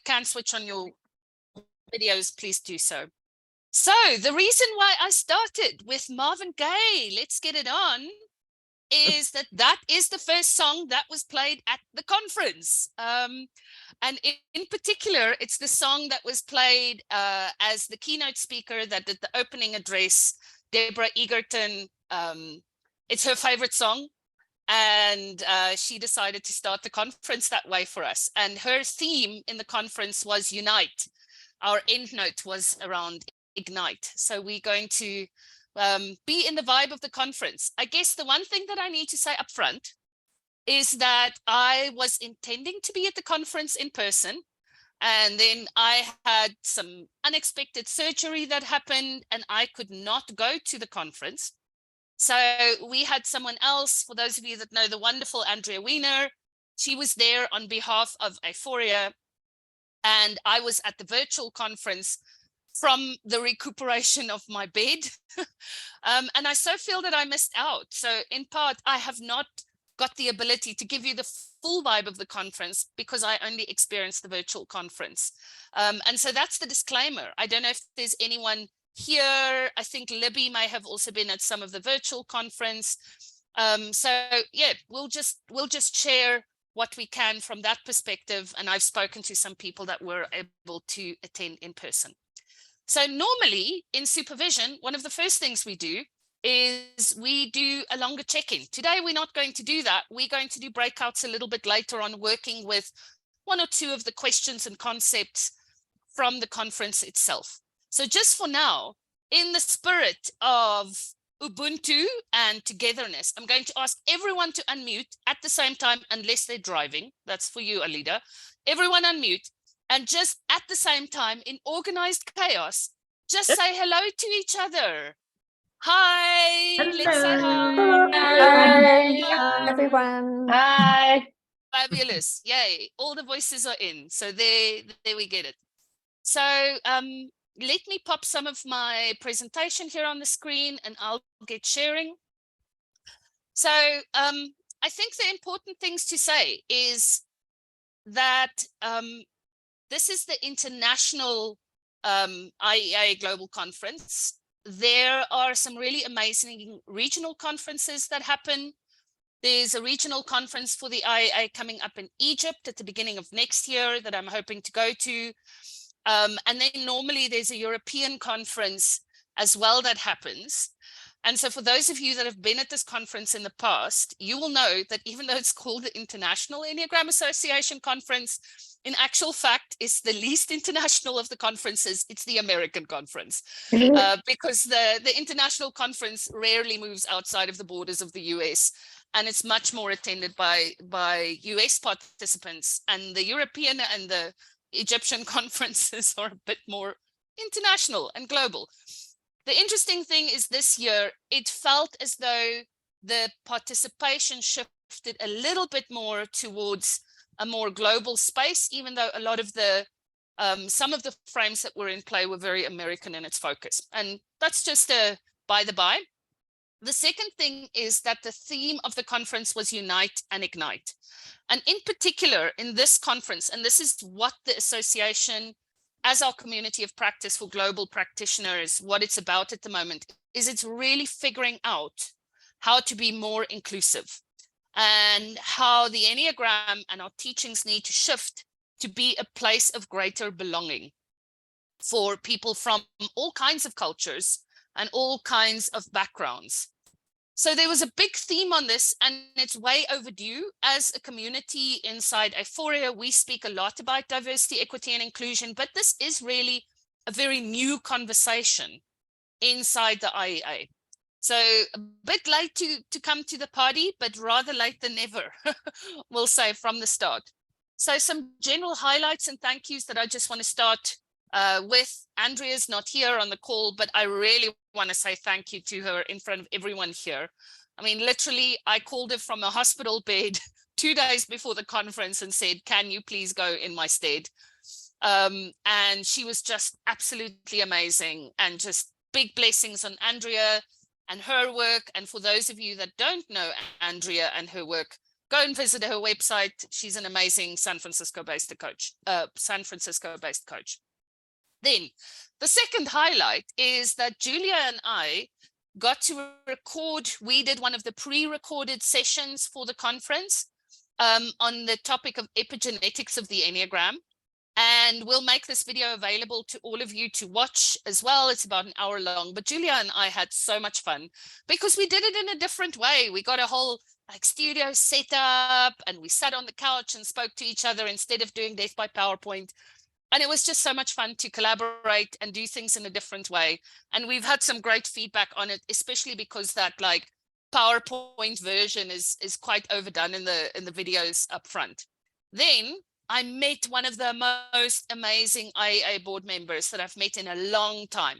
can switch on your videos, please do so. So the reason why I started with Marvin Gaye, Let's Get It On, is that is the first song that was played at the conference. And in particular, it's the song that was played as the keynote speaker that did the opening address, Deborah Egerton. It's her favorite song. And she decided to start the conference that way for us. And her theme in the conference was Unite. Our end note was around Ignite. So we're going to be in the vibe of the conference. I guess the one thing that I need to say up front is that I was intending to be at the conference in person. And then I had some unexpected surgery that happened and I could not go to the conference. So we had someone else, for those of you that know the wonderful Andrea Wiener, she was there on behalf of Aephoria, and I was at the virtual conference from the recuperation of my bed. And I so feel that I missed out. So in part, I have not got the ability to give you the full vibe of the conference because I only experienced the virtual conference. And so that's the disclaimer. I don't know if there's anyone here. I think Libby may have also been at some of the virtual conference. So yeah, we'll just share what we can from that perspective. And I've spoken to some people that were able to attend in person. So normally in supervision, one of the first things we do is we do a longer check-in. Today, we're not going to do that. We're going to do breakouts a little bit later on, working with one or two of the questions and concepts from the conference itself. So just for now, in the spirit of Ubuntu and togetherness, I'm going to ask everyone to unmute at the same time, unless they're driving. That's for you, Alida. Everyone unmute. And just at the same time, in organized chaos, just say hello to each other. Hi. Hello. Let's say hi. Hi, everyone. Hi. Fabulous. Yay. All the voices are in. So there we get it. So let me pop some of my presentation here on the screen and I'll get sharing. So I think the important things to say is that this is the International IEA Global Conference. There are some really amazing regional conferences that happen. There's a regional conference for the IEA coming up in Egypt at the beginning of next year that I'm hoping to go to. And then normally there's a European conference as well that happens. And so for those of you that have been at this conference in the past, you will know that even though it's called the International Enneagram Association Conference, in actual fact, it's the least international of the conferences. It's the American conference, because the international conference rarely moves outside of the borders of the US, and it's much more attended by US participants. And the European and the Egyptian conferences are a bit more international and global. The interesting thing is this year, it felt as though the participation shifted a little bit more towards a more global space, even though a lot of the, some of the frames that were in play were very American in its focus. And that's just a by the by. The second thing is that the theme of the conference was Unite and Ignite. And in particular, in this conference, and this is what the association, as our community of practice for global practitioners, what it's about at the moment, is it's really figuring out how to be more inclusive and how the Enneagram and our teachings need to shift to be a place of greater belonging for people from all kinds of cultures and all kinds of backgrounds. So there was a big theme on this, and it's way overdue. As a community inside Aephoria, we speak a lot about diversity, equity, and inclusion, but this is really a very new conversation inside the IEA. So a bit late to come to the party, but rather late than never, we'll say from the start. So some general highlights and thank yous that I just want to start with. Andrea's not here on the call, but I really want to say thank you to her in front of everyone here. I mean, literally, I called her from a hospital bed 2 days before the conference and said, can you please go in my stead? And she was just absolutely amazing, and just big blessings on Andrea and her work. And for those of you that don't know Andrea and her work, go and visit her website. She's an amazing San Francisco-based coach. Then the second highlight is that Julia and I got to record. We did one of the pre-recorded sessions for the conference on the topic of epigenetics of the Enneagram. And we'll make this video available to all of you to watch as well. It's about an hour long, but Julia and I had so much fun because we did it in a different way. We got a whole studio set up and we sat on the couch and spoke to each other instead of doing Death by PowerPoint. And it was just so much fun to collaborate and do things in a different way. And we've had some great feedback on it, especially because that PowerPoint version is quite overdone in the videos up front. Then I met one of the most amazing IEA board members that I've met in a long time.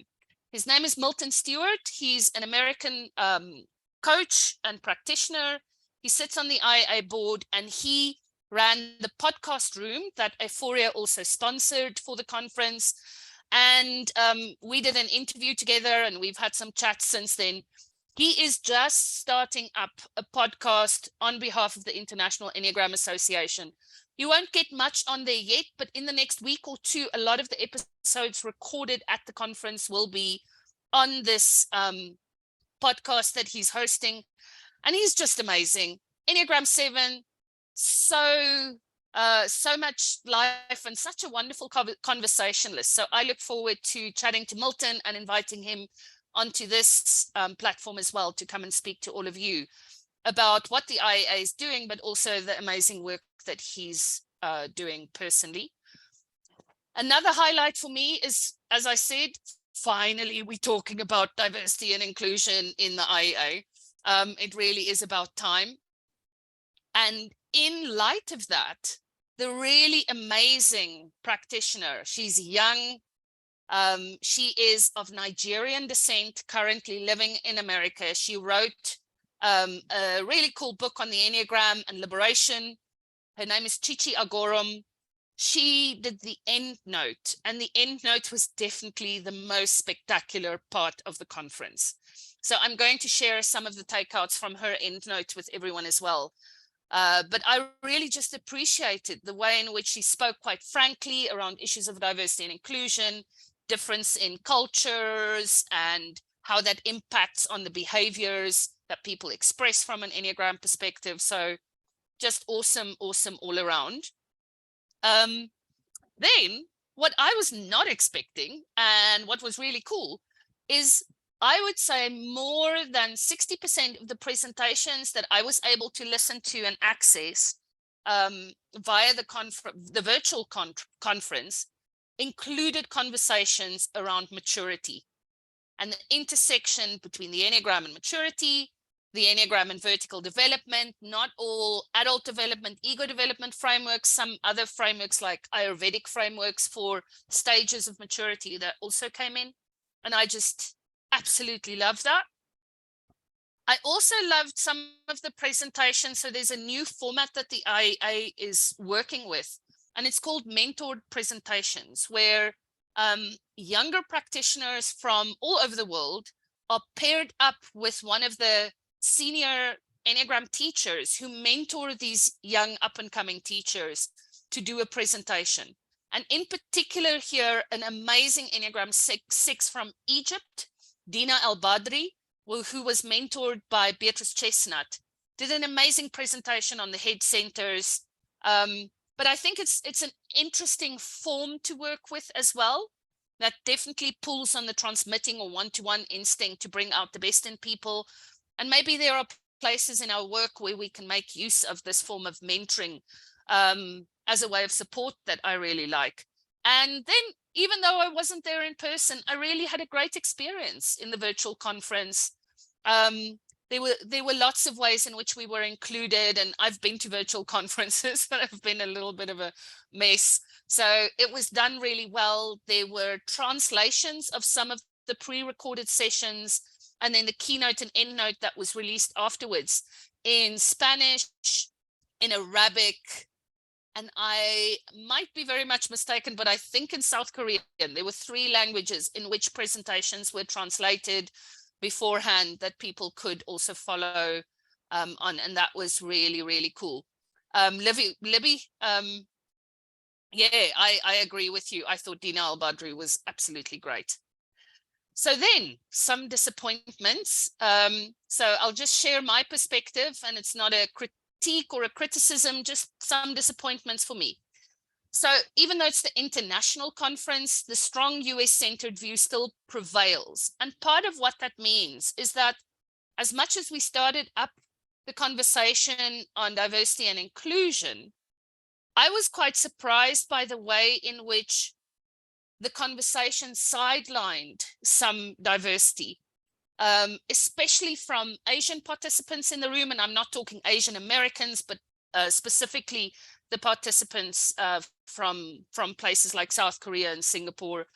His name is Milton Stewart. He's an American coach and practitioner. He sits on the IEA board and he ran the podcast room that Aephoria also sponsored for the conference. And we did an interview together and we've had some chats since then. He is just starting up a podcast on behalf of the International Enneagram Association. You won't get much on there yet, but in the next week or two, a lot of the episodes recorded at the conference will be on this podcast that he's hosting. And he's just amazing. Enneagram 7, so much life and such a wonderful conversationalist. So I look forward to chatting to Milton and inviting him onto this platform as well to come and speak to all of you about what the IEA is doing, but also the amazing work that he's doing personally. Another highlight for me is, as I said, finally we're talking about diversity and inclusion in the IEA. It really is about time. And in light of that, the really amazing practitioner, she's young, she is of Nigerian descent, currently living in America. She wrote a really cool book on the Enneagram and liberation. Her name is Chichi Algorham. She did the end note, and the end note was definitely the most spectacular part of the conference. So I'm going to share some of the takeouts from her end note with everyone as well. But I really just appreciated the way in which she spoke quite frankly around issues of diversity and inclusion, difference in cultures, and how that impacts on the behaviors that people express from an Enneagram perspective. So just awesome all around. Then what I was not expecting and what was really cool is I would say more than 60% of the presentations that I was able to listen to and access via the virtual conference included conversations around maturity and the intersection between the Enneagram and maturity, the Enneagram and vertical development, not all adult development, ego development frameworks, some other frameworks like Ayurvedic frameworks for stages of maturity that also came in. And I just absolutely love that. I also loved some of the presentations. So there's a new format that the IEA is working with, and it's called mentored presentations, where younger practitioners from all over the world are paired up with one of the senior Enneagram teachers who mentor these young up-and-coming teachers to do a presentation. And in particular here, an amazing Enneagram 6 from Egypt, Dina El-Badri, who was mentored by Beatrice Chestnut, did an amazing presentation on the head centers. But I think it's an interesting form to work with as well, that definitely pulls on the transmitting or one-to-one instinct to bring out the best in people. And maybe there are places in our work where we can make use of this form of mentoring as a way of support that I really like. And then, even though I wasn't there in person, I really had a great experience in the virtual conference. There were lots of ways in which we were included, and I've been to virtual conferences that have been a little bit of a mess. So it was done really well. There were translations of some of the pre-recorded sessions, and then the keynote and endnote that was released afterwards in Spanish, in Arabic, and I might be very much mistaken, but I think in South Korean, there were 3 languages in which presentations were translated beforehand that people could also follow on, and that was really, really cool. Libby, yeah, I agree with you. I thought Dina Al-Badri was absolutely great. So then some disappointments. So I'll just share my perspective, and it's not a critique or a criticism, just some disappointments for me. So even though it's the international conference, the strong US-centered view still prevails. And part of what that means is that as much as we started up the conversation on diversity and inclusion, I was quite surprised by the way in which the conversation sidelined some diversity, especially from Asian participants in the room. And I'm not talking Asian Americans, but specifically the participants from places like South Korea and Singapore,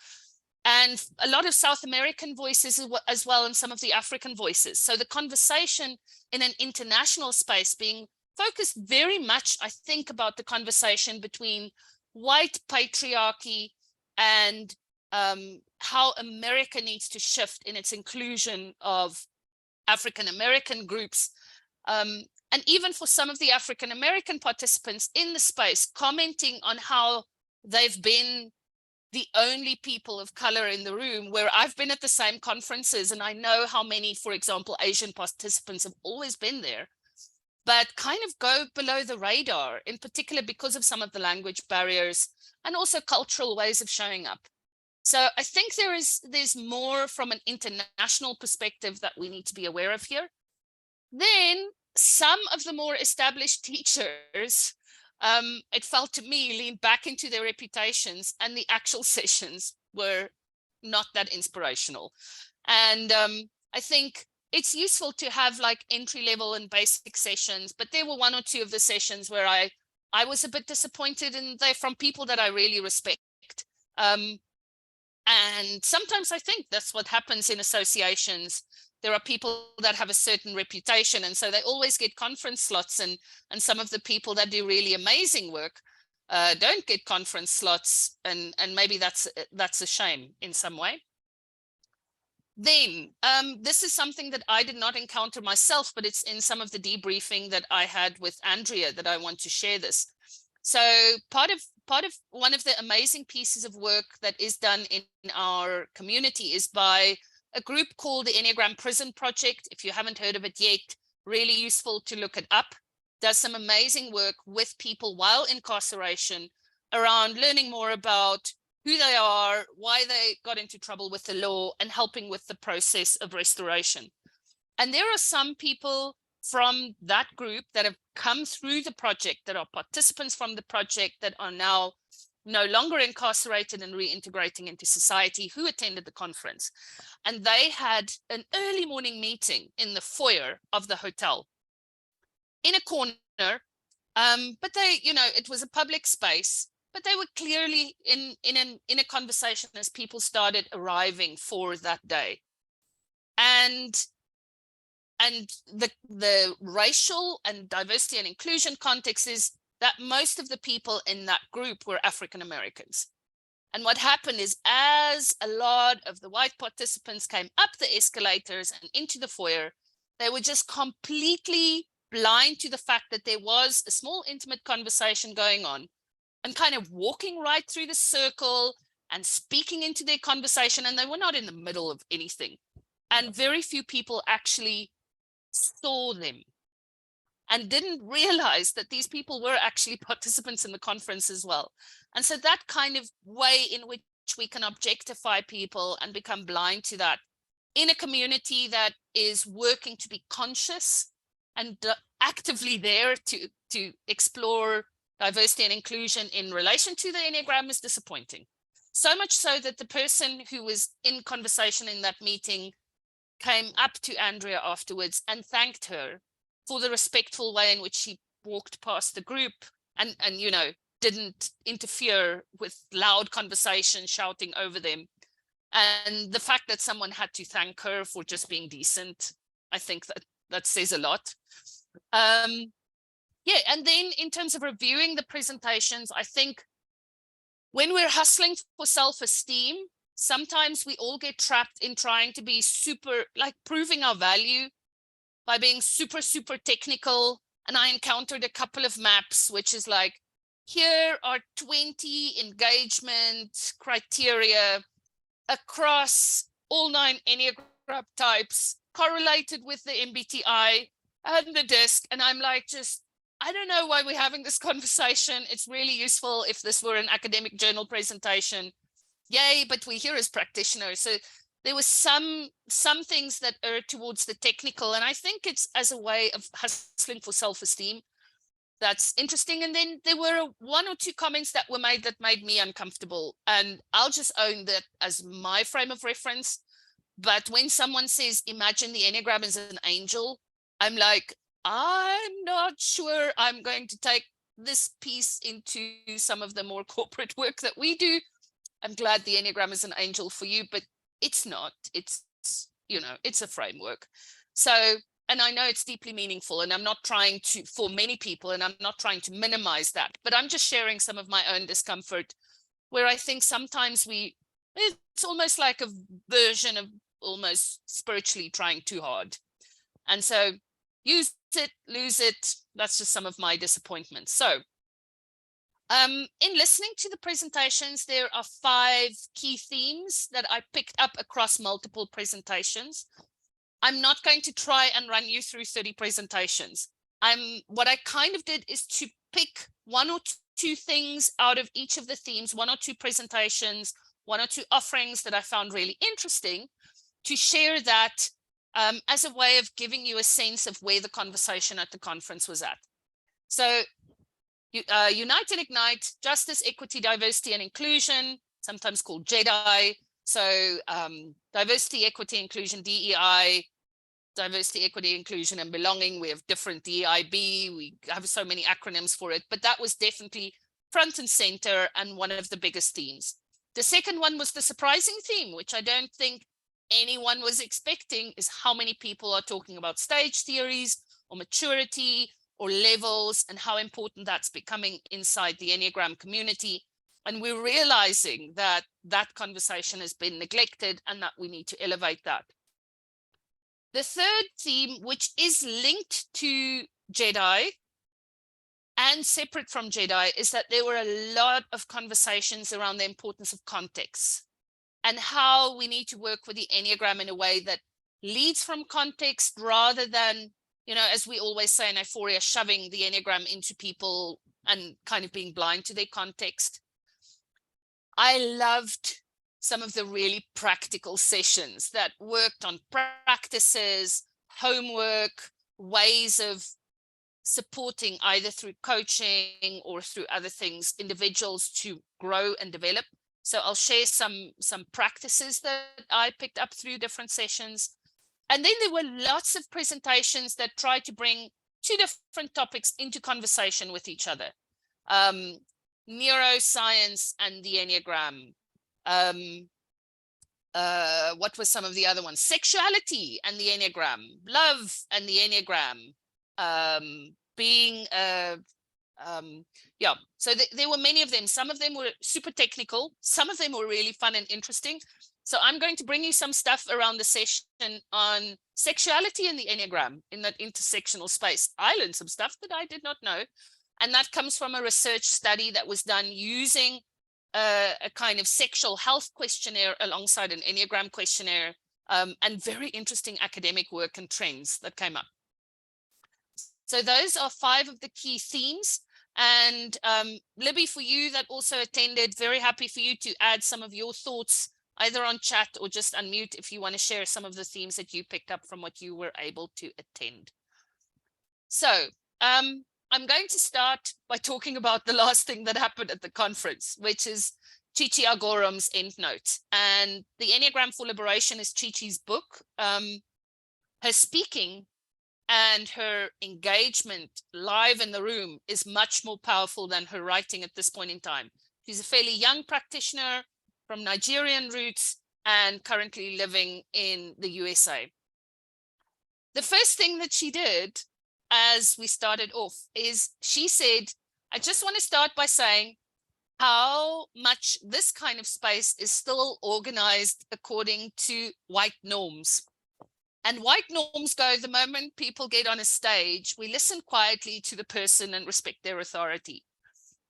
and a lot of South American voices as well, and some of the African voices. So the conversation in an international space being focused very much, I think, about the conversation between white patriarchy and how America needs to shift in its inclusion of African American groups. And even for some of the African American participants in the space, commenting on how they've been the only people of color in the room, where I've been at the same conferences and I know how many, for example, Asian participants have always been there, but kind of go below the radar, in particular because of some of the language barriers and also cultural ways of showing up. So I think there's more from an international perspective that we need to be aware of here. Then some of the more established teachers, it felt to me, leaned back into their reputations, and the actual sessions were not that inspirational. And I think it's useful to have like entry level and basic sessions, but there were one or two of the sessions where I was a bit disappointed, and they're from people that I really respect. And sometimes I think that's what happens in associations. There are people that have a certain reputation, and so they always get conference slots, and some of the people that do really amazing work don't get conference slots, and maybe that's a shame in some way. Then this is something that I did not encounter myself, but it's in some of the debriefing that I had with Andrea that I want to share this. So part of one of the amazing pieces of work that is done in our community is by a group called the Enneagram Prison Project. If you haven't heard of it yet, really useful to look it up. Does some amazing work with people while incarceration around learning more about who they are, why they got into trouble with the law, and helping with the process of restoration. And there are some people from that group that have come through the project, that are participants from the project, that are now no longer incarcerated and reintegrating into society, who attended the conference. And they had an early morning meeting in the foyer of the hotel in a corner, but they, it was a public space, but they were clearly in a conversation as people started arriving for that day. And the racial and diversity and inclusion context is that most of the people in that group were African Americans. And what happened is, as a lot of the white participants came up the escalators and into the foyer, they were just completely blind to the fact that there was a small intimate conversation going on, and kind of walking right through the circle and speaking into their conversation, and they were not in the middle of anything. And very few people actually saw them and didn't realize that these people were actually participants in the conference as well. And so that kind of way in which we can objectify people and become blind to that in a community that is working to be conscious and actively there to explore diversity and inclusion in relation to the Enneagram is disappointing. So much so that the person who was in conversation in that meeting came up to Andrea afterwards and thanked her for the respectful way in which she walked past the group and didn't interfere with loud conversation, shouting over them. And the fact that someone had to thank her for just being decent, I think that says a lot. Yeah, and then in terms of reviewing the presentations, I think when we're hustling for self-esteem, sometimes we all get trapped in trying to be super, like proving our value by being super, super technical. And I encountered a couple of maps, which is like, here are 20 engagement criteria across all 9 Enneagram types, correlated with the MBTI and the DISC. And I'm like, I don't know why we're having this conversation. It's really useful if this were an academic journal presentation. Yay, but we're here as practitioners. So there was some things that are towards the technical, and I think it's as a way of hustling for self-esteem. That's interesting. And then there were 1 or 2 comments that were made that made me uncomfortable, and I'll just own that as my frame of reference. But when someone says, imagine the Enneagram is an angel, I'm like, I'm not sure I'm going to take this piece into some of the more corporate work that we do. I'm glad the Enneagram is an angel for you, but it's not. It's, it's a framework. So, and I know it's deeply meaningful, and I'm not trying to, for many people, and I'm not trying to minimize that, but I'm just sharing some of my own discomfort, where I think sometimes it's almost like a version of almost spiritually trying too hard. And so use it, lose it. That's just some of my disappointments. So in listening to the presentations, there are 5 key themes that I picked up across multiple presentations. I'm not going to try and run you through 30 presentations. What I kind of did is to pick 1 or 2 things out of each of the themes, 1 or 2 presentations, 1 or 2 offerings that I found really interesting, to share that as a way of giving you a sense of where the conversation at the conference was at. So Unite and Ignite, Justice, Equity, Diversity and Inclusion, sometimes called JEDI. So Diversity, Equity, Inclusion, DEI, Diversity, Equity, Inclusion and Belonging. We have different DEIB. We have so many acronyms for it, but that was definitely front and center and one of the biggest themes. The second one was the surprising theme, which I don't think anyone was expecting, is how many people are talking about stage theories or maturity or levels, and how important that's becoming inside the Enneagram community. And we're realizing that that conversation has been neglected and that we need to elevate that. The third theme, which is linked to JEDI and separate from JEDI, is that there were a lot of conversations around the importance of context and how we need to work with the Enneagram in a way that leads from context rather than, as we always say in Aephoria, shoving the Enneagram into people and kind of being blind to their context. I loved some of the really practical sessions that worked on practices, homework, ways of supporting either through coaching or through other things, individuals to grow and develop. So I'll share some practices that I picked up through different sessions. And then there were lots of presentations that tried to bring 2 different topics into conversation with each other. Neuroscience and the Enneagram. What were some of the other ones? Sexuality and the Enneagram. Love and the Enneagram. So there were many of them. Some of them were super technical. Some of them were really fun and interesting. So I'm going to bring you some stuff around the session on sexuality and the Enneagram in that intersectional space. I learned some stuff that I did not know. And that comes from a research study that was done using a kind of sexual health questionnaire alongside an Enneagram questionnaire, and very interesting academic work and trends that came up. So those are 5 of the key themes. And Libby, for you that also attended, very happy for you to add some of your thoughts either on chat or just unmute if you want to share some of the themes that you picked up from what you were able to attend. So I'm going to start by talking about the last thing that happened at the conference, which is Chichi Algorham's EndNote. And the Enneagram for Liberation is Chichi's book. Her speaking and her engagement live in the room is much more powerful than her writing at this point in time. She's a fairly young practitioner from Nigerian roots and currently living in the USA. The first thing that she did as we started off is she said, I just want to start by saying how much this kind of space is still organized according to white norms. And white norms go, the moment people get on a stage, we listen quietly to the person and respect their authority.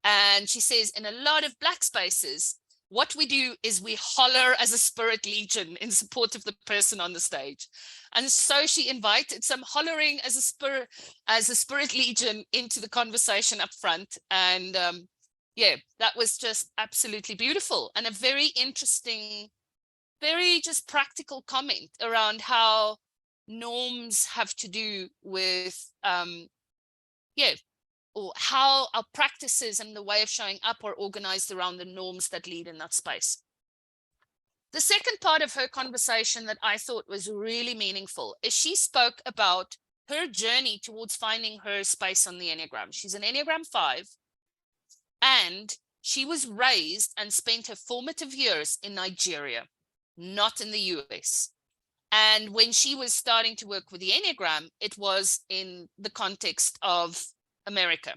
And she says, in a lot of black spaces, what we do is we holler as a spirit legion in support of the person on the stage. And so she invited some hollering as a spirit legion into the conversation up front. And yeah, that was just absolutely beautiful, and a very interesting, very just practical comment around how norms have to do with yeah, or how our practices and the way of showing up are organized around the norms that lead in that space. The second part of her conversation that I thought was really meaningful is she spoke about her journey towards finding her space on the Enneagram. She's an Enneagram 5, and she was raised and spent her formative years in Nigeria, not in the US. And when she was starting to work with the Enneagram, it was in the context of America.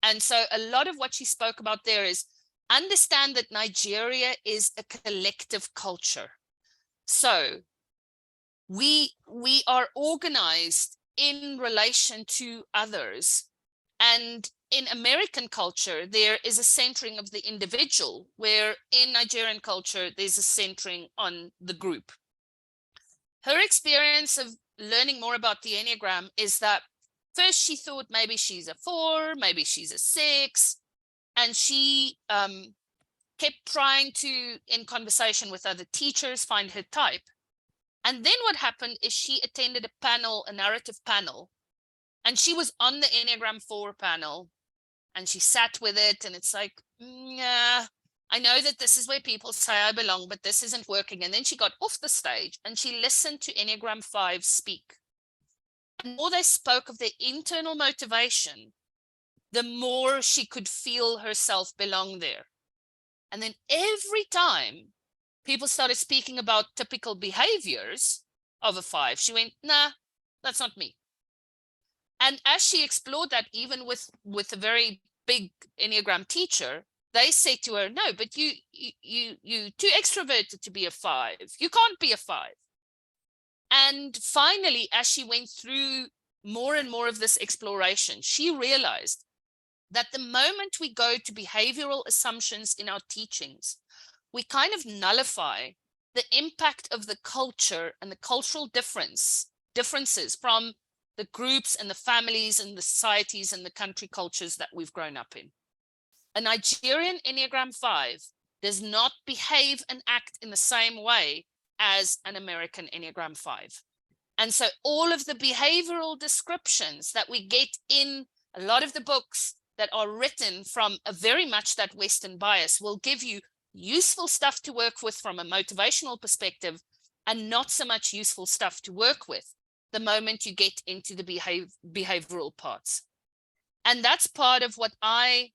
And so a lot of what she spoke about there is understand that Nigeria is a collective culture. So we are organized in relation to others. And in American culture, there is a centering of the individual, where in Nigerian culture, there's a centering on the group. Her experience of learning more about the Enneagram is that first she thought maybe she's a 4, maybe she's a 6, and she kept trying to, in conversation with other teachers, find her type. And then what happened is she attended a panel, a narrative panel, and she was on the Enneagram 4 panel, and she sat with it, and it's like, yeah, I know that this is where people say I belong, but this isn't working. And then she got off the stage and she listened to Enneagram 5 speak. And the more they spoke of their internal motivation, the more she could feel herself belong there. And then every time people started speaking about typical behaviors of a 5, she went, nah, that's not me. And as she explored that, even with a very big Enneagram teacher, they said to her, no, but you too extroverted to be a 5. You can't be a 5. And finally, as she went through more and more of this exploration, she realized that the moment we go to behavioral assumptions in our teachings, we kind of nullify the impact of the culture and the cultural differences from the groups and the families and the societies and the country cultures that we've grown up in. A Nigerian Enneagram 5 does not behave and act in the same way as an American Enneagram 5. And so all of the behavioral descriptions that we get in a lot of the books that are written from a very much that Western bias will give you useful stuff to work with from a motivational perspective, and not so much useful stuff to work with the moment you get into the behavioral parts. And that's part of what I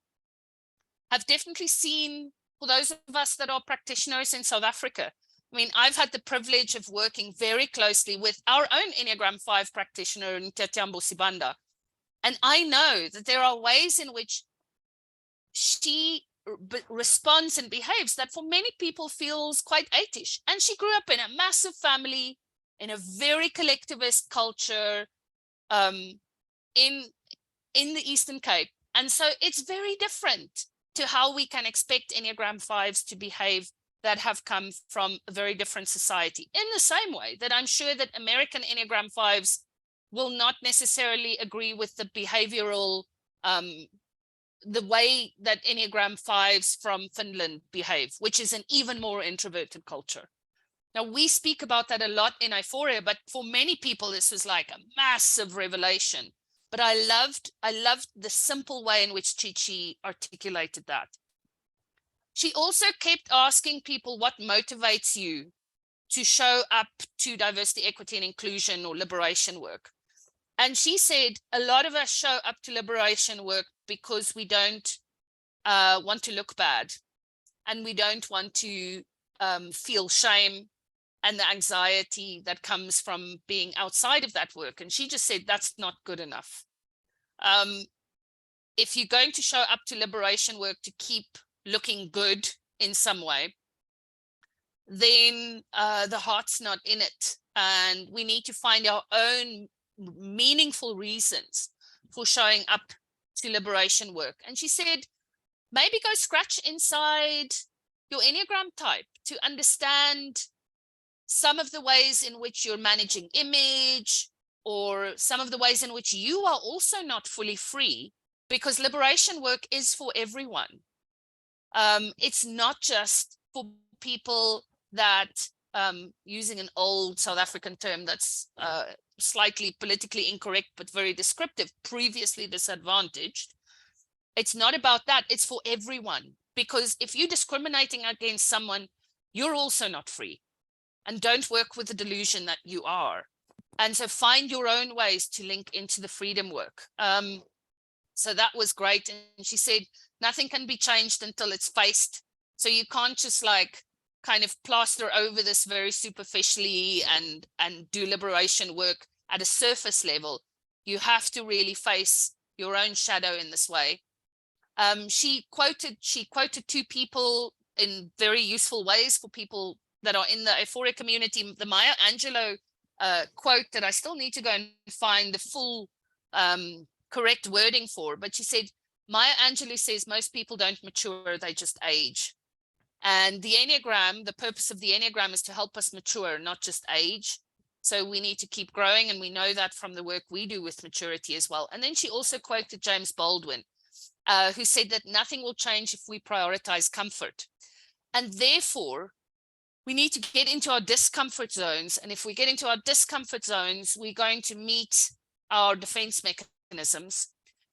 have definitely seen for those of us that are practitioners in South Africa. I mean, I've had the privilege of working very closely with our own Enneagram 5 practitioner, Ntatyambo Sibanda. And I know that there are ways in which she responds and behaves that for many people feels quite 8ish. And she grew up in a massive family, in a very collectivist culture, in the Eastern Cape. And so it's very different to how we can expect Enneagram 5s to behave that have come from a very different society. In the same way that I'm sure that American Enneagram 5s will not necessarily agree with the behavioral, the way that Enneagram 5s from Finland behave, which is an even more introverted culture. Now, we speak about that a lot in Aephoria, but for many people, this was like a massive revelation. But I loved the simple way in which Chichi articulated that. She also kept asking people, what motivates you to show up to diversity, equity, and inclusion or liberation work? And she said, a lot of us show up to liberation work because we don't want to look bad, and we don't want to feel shame and the anxiety that comes from being outside of that work. And she just said, that's not good enough. If you're going to show up to liberation work to keep looking good in some way, then the heart's not in it. And we need to find our own meaningful reasons for showing up to liberation work. And she said, maybe go scratch inside your Enneagram type to understand some of the ways in which you're managing image, or some of the ways in which you are also not fully free, because liberation work is for everyone. It's not just for people that, using an old South African term that's slightly politically incorrect, but very descriptive, previously disadvantaged. It's not about that. It's for everyone. Because if you're discriminating against someone, you're also not free. And don't work with the delusion that you are. And so find your own ways to link into the freedom work. So that was great. And she said, nothing can be changed until it's faced. So you can't just like kind of plaster over this very superficially and do liberation work at a surface level. You have to really face your own shadow in this way. She quoted two people in very useful ways for people that are in the Aephoria community. The Maya Angelou quote that I still need to go and find the full correct wording for, but she said, Maya Angelou says most people don't mature, they just age. And the Enneagram, the purpose of the Enneagram is to help us mature, not just age. So we need to keep growing, and we know that from the work we do with maturity as well. And then she also quoted James Baldwin, who said that nothing will change if we prioritize comfort. And therefore, we need to get into our discomfort zones. And if we get into our discomfort zones, we're going to meet our defense mechanisms.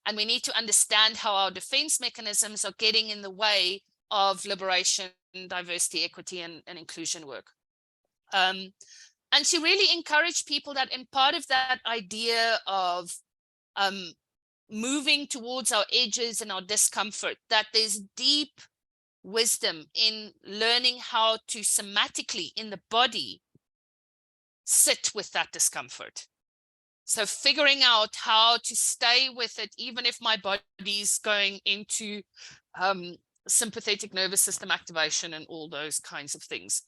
And we need to understand how our defense mechanisms are getting in the way of liberation, diversity, equity, and inclusion work. And she really encouraged people that in part of that idea of moving towards our edges and our discomfort, that there's deep wisdom in learning how to somatically in the body sit with that discomfort. So figuring out how to stay with it, even if my body's going into sympathetic nervous system activation and all those kinds of things.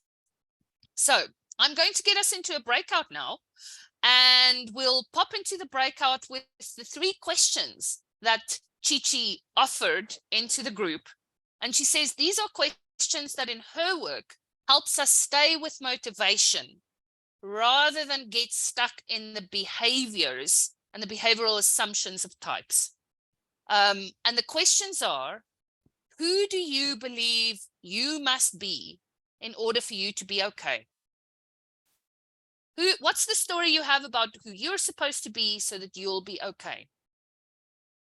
So I'm going to get us into a breakout now, and we'll pop into the breakout with the 3 questions that Chichi offered into the group. And she says these are questions that in her work helps us stay with motivation rather than get stuck in the behaviors and the behavioral assumptions of types. And the questions are, who do you believe you must be in order for you to be okay? What's the story you have about who you're supposed to be so that you'll be okay?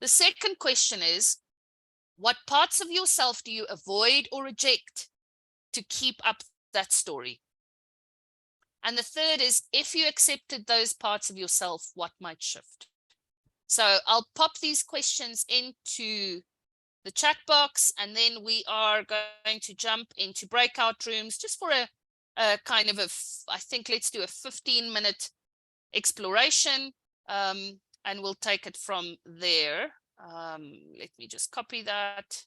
The second question is, what parts of yourself do you avoid or reject to keep up that story? And the third is, if you accepted those parts of yourself, what might shift? So I'll pop these questions into the chat box, and then we are going to jump into breakout rooms just for a kind of I think let's do a 15-minute exploration, and we'll take it from there. Let me just copy that.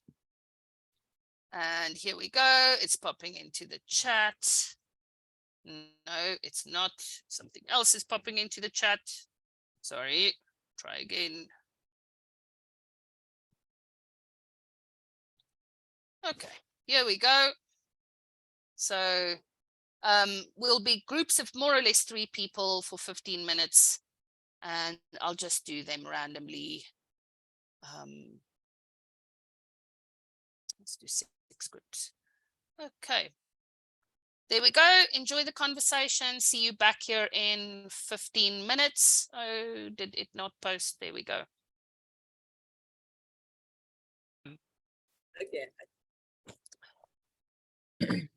And here we go. It's popping into the chat. No, it's not. Something else is popping into the chat. Sorry, try again. Okay, here we go. So we'll be groups of more or less 3 people for 15 minutes, and I'll just do them randomly. Let's do 6 groups. Okay. There we go. Enjoy the conversation. See you back here in 15 minutes. Oh, did it not post? There we go. Okay.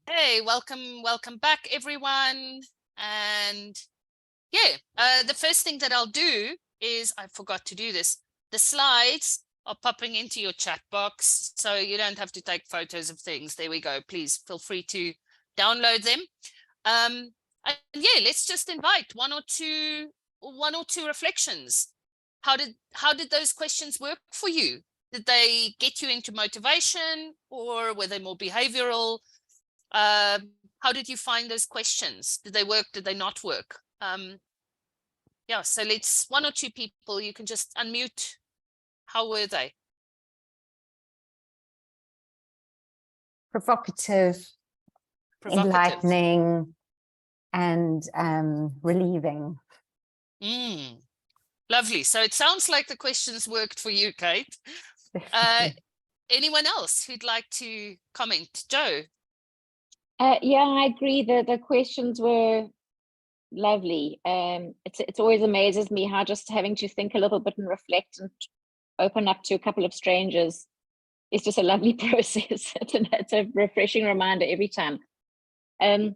Hey, welcome back, everyone. And yeah, the first thing that I'll do is, I forgot to do this. The slides are popping into your chat box, so you don't have to take photos of things. There we go. Please feel free to download them. And yeah, let's just invite one or two reflections. How did those questions work for you? Did they get you into motivation, or were they more behavioral? how did you find those questions? Did they work? Did they not work? Yeah, so let's, one or two people, you can just unmute. How were they? Provocative, enlightening, and relieving. Lovely. So it sounds like the questions worked for you, Kate. Anyone else who'd like to comment? Joe? Yeah, I agree that the questions were lovely. It's always amazes me how just having to think a little bit and reflect and open up to a couple of strangers is just a lovely process. It's a refreshing reminder every time. And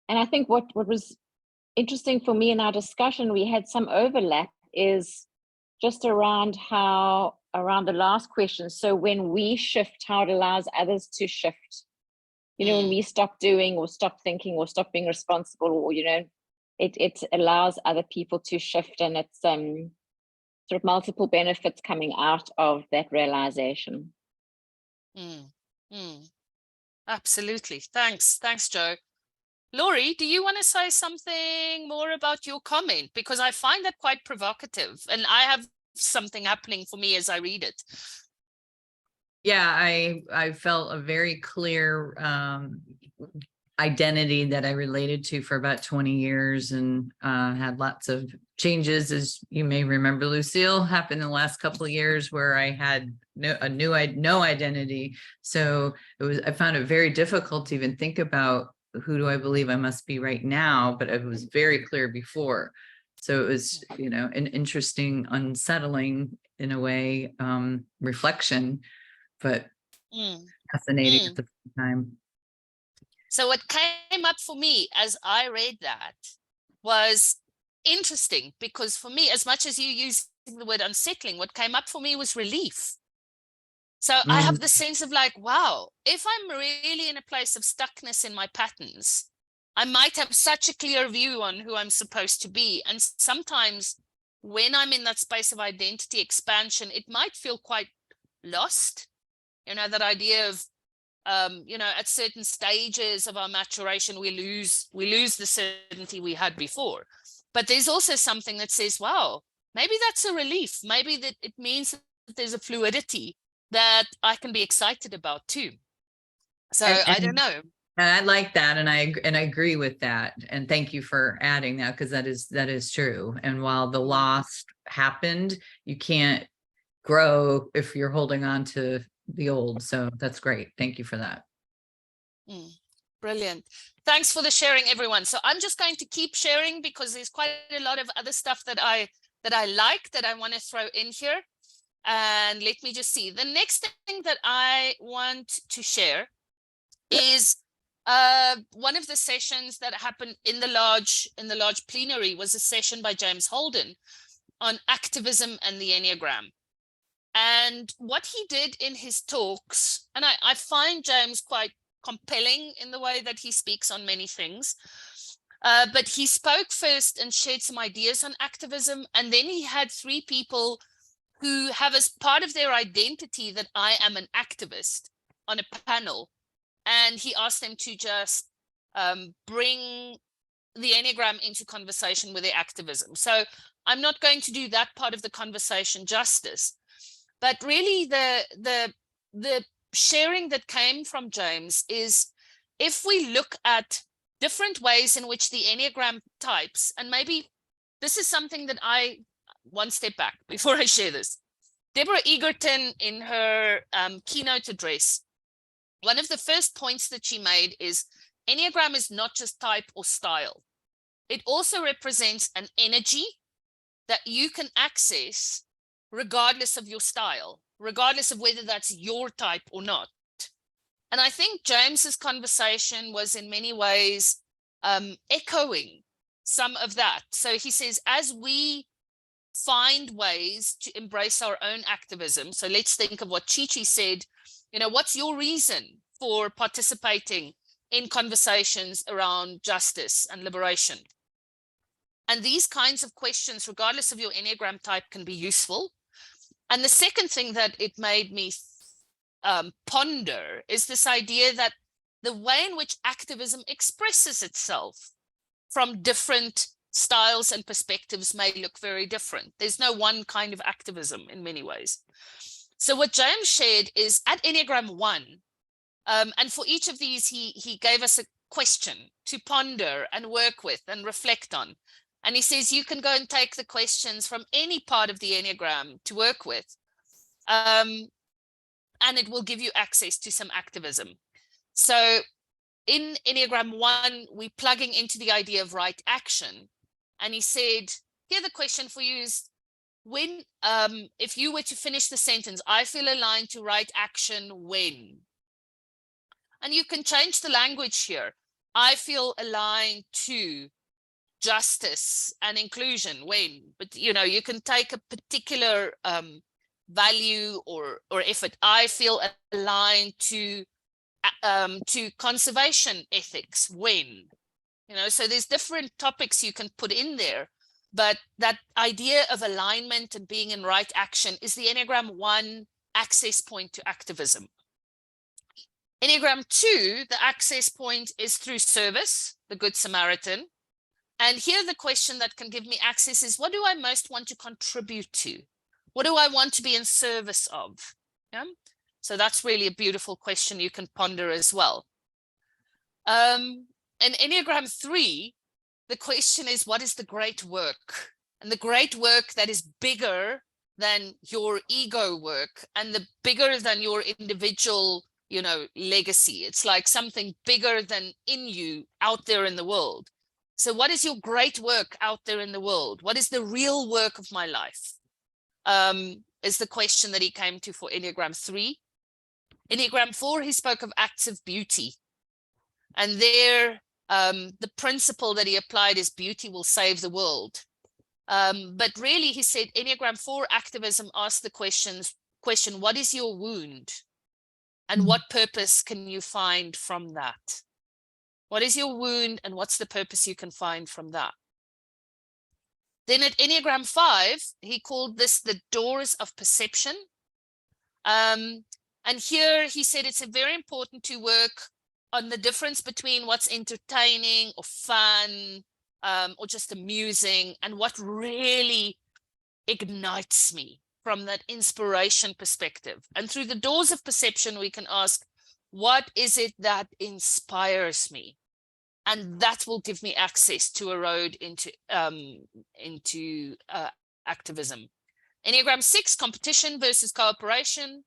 I think what was interesting for me in our discussion, we had some overlap, is just around the last question. So when we shift, how it allows others to shift. You know, when we stop doing or stop thinking or stop being responsible, or, you know, it allows other people to shift, and it's sort of multiple benefits coming out of that realization. Absolutely. Thanks, Joe. Laurie, do you want to say something more about your comment? Because I find that quite provocative, and I have something happening for me as I read it. Yeah, I felt a very clear identity that I related to for about 20 years, and had lots of changes, as you may remember, Lucille, happened in the last couple of years where I had no identity. So I found it very difficult to even think about who do I believe I must be right now, but it was very clear before. So it was, you know, an interesting, unsettling in a way, reflection, but fascinating at the same time. So what came up for me as I read that was interesting, because for me, as much as you use the word unsettling, what came up for me was relief. So I have the sense of like, wow, if I'm really in a place of stuckness in my patterns, I might have such a clear view on who I'm supposed to be. And sometimes when I'm in that space of identity expansion, it might feel quite lost. You know, that idea of, you know, at certain stages of our maturation, we lose the certainty we had before. But there's also something that says, wow, maybe that's a relief. Maybe that it means that there's a fluidity that I can be excited about too. So I don't know. And I like that, and I agree with that. And thank you for adding that, because that is true. And while the loss happened, you can't grow if you're holding on to the old. So that's great. Thank you for that. Brilliant. Thanks for the sharing, everyone. So I'm just going to keep sharing, because there's quite a lot of other stuff that I like that I want to throw in here. And let me just see. The next thing that I want to share is one of the sessions that happened in the large plenary was a session by James Holden on activism and the Enneagram. And what he did in his talks, and I find James quite compelling in the way that he speaks on many things, but he spoke first and shared some ideas on activism, and then he had three people who have as part of their identity that I am an activist on a panel, and he asked them to just bring the Enneagram into conversation with their activism. So I'm not going to do that part of the conversation justice, but really the sharing that came from James is, if we look at different ways in which the Enneagram types, and maybe this is something that one step back before I share this. Deborah Egerton, in her keynote address, one of the first points that she made is Enneagram is not just type or style. It also represents an energy that you can access regardless of your style, regardless of whether that's your type or not. And I think James's conversation was in many ways echoing some of that. So he says, as we find ways to embrace our own activism, so let's think of what Chichi said, you know, what's your reason for participating in conversations around justice and liberation? And these kinds of questions, regardless of your Enneagram type, can be useful. And the second thing that it made me ponder is this idea that the way in which activism expresses itself from different styles and perspectives may look very different. There's no one kind of activism in many ways. So what James shared is at Enneagram 1, and for each of these, he gave us a question to ponder and work with and reflect on. And he says, you can go and take the questions from any part of the Enneagram to work with. And it will give you access to some activism. So in Enneagram 1, we're plugging into the idea of right action. And he said, here the question for you is, when, if you were to finish the sentence, I feel aligned to right action when? And you can change the language here. I feel aligned to justice and inclusion when, but you can take a particular value or effort. I feel aligned to conservation ethics when, so there's different topics you can put in there, but that idea of alignment and being in right action is the Enneagram 1 access point to activism. Enneagram 2, the access point is through service, the Good Samaritan. And here the question that can give me access is, what do I most want to contribute to? What do I want to be in service of? Yeah? So that's really a beautiful question you can ponder as well. In Enneagram 3, the question is, what is the great work? And the great work that is bigger than your ego work and the bigger than your individual legacy. It's like something bigger than in you out there in the world. So what is your great work out there in the world? What is the real work of my life? Is the question that he came to for Enneagram 3. Enneagram 4, he spoke of acts of beauty. And there, the principle that he applied is beauty will save the world. But really, he said, Enneagram 4 activism asked the question, what is your wound? And what purpose can you find from that? What is your wound and what's the purpose you can find from that? Then at Enneagram 5, he called this the doors of perception. And here he said it's very important to work on the difference between what's entertaining or fun or just amusing and what really ignites me from that inspiration perspective. And through the doors of perception, we can ask, what is it that inspires me? And that will give me access to a road into activism. Enneagram 6, competition versus cooperation.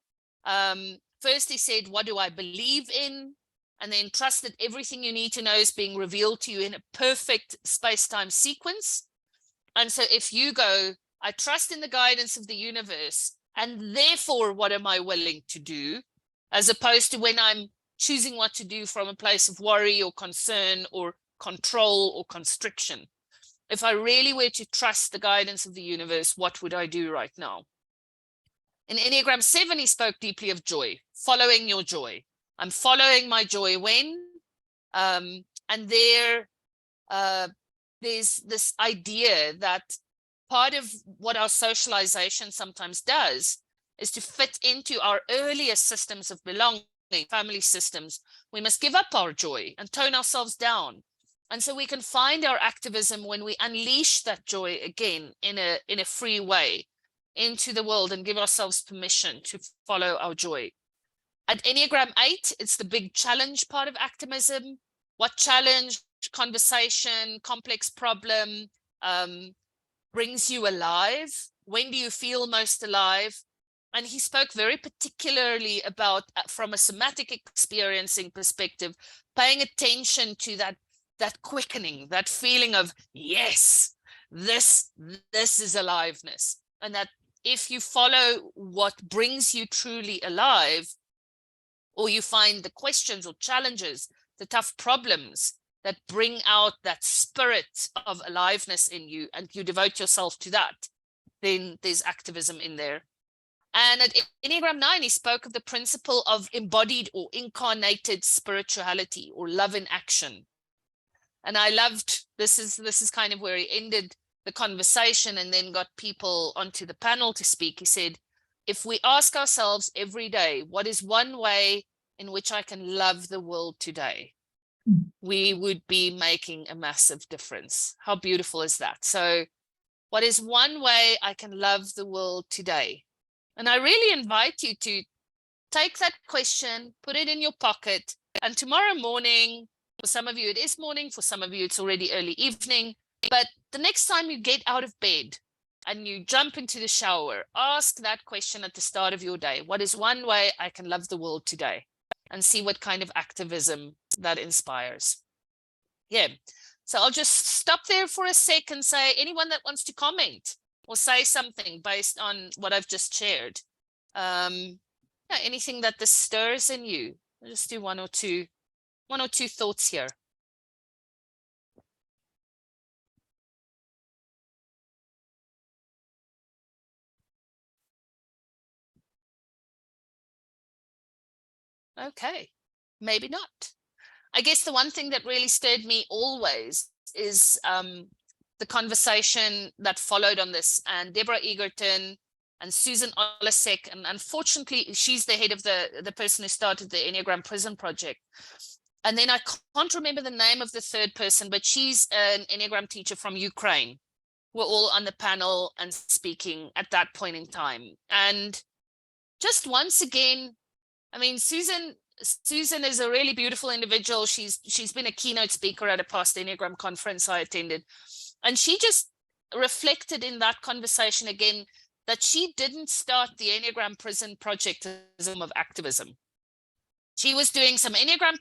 First, he said, what do I believe in? And then trust that everything you need to know is being revealed to you in a perfect space-time sequence. And so if you go, I trust in the guidance of the universe, and therefore, what am I willing to do? As opposed to when I'm choosing what to do from a place of worry or concern or control or constriction. If I really were to trust the guidance of the universe, what would I do right now? In Enneagram 7, he spoke deeply of joy, following your joy. I'm following my joy when, and there's this idea that part of what our socialization sometimes does is to fit into our earlier systems of belonging, family systems. We must give up our joy and tone ourselves down. And so we can find our activism when we unleash that joy again in a free way into the world and give ourselves permission to follow our joy. At Enneagram 8, it's the big challenge part of activism. What challenge, conversation, complex problem brings you alive? When do you feel most alive? And he spoke very particularly about, from a somatic experiencing perspective, paying attention to that quickening, that feeling of, yes, this is aliveness. And that if you follow what brings you truly alive, or you find the questions or challenges, the tough problems that bring out that spirit of aliveness in you, and you devote yourself to that, then there's activism in there. And at Enneagram 9, he spoke of the principle of embodied or incarnated spirituality or love in action. And I loved, this is kind of where he ended the conversation and then got people onto the panel to speak. He said, if we ask ourselves every day, what is one way in which I can love the world today, we would be making a massive difference. How beautiful is that? So what is one way I can love the world today? And I really invite you to take that question, put it in your pocket, and tomorrow morning, for some of you it is morning, for some of you it's already early evening, but the next time you get out of bed and you jump into the shower, ask that question at the start of your day. What is one way I can love the world today? And see what kind of activism that inspires. Yeah, so I'll just stop there for a sec and say, anyone that wants to comment or say something based on what I've just shared. Yeah, anything that this stirs in you. I'll just do one or two thoughts here. Okay, maybe not. I guess the one thing that really stirred me always is the conversation that followed on this, and Deborah Egerton and Susan Olasek, and unfortunately she's the head of the person who started the Enneagram Prison Project. And then I can't remember the name of the third person, but she's an Enneagram teacher from Ukraine. We're all on the panel and speaking at that point in time. And just once again, I mean, Susan is a really beautiful individual. She's been a keynote speaker at a past Enneagram conference I attended. And she just reflected in that conversation again that she didn't start the Enneagram Prison Project as a form of activism. She was doing some Enneagram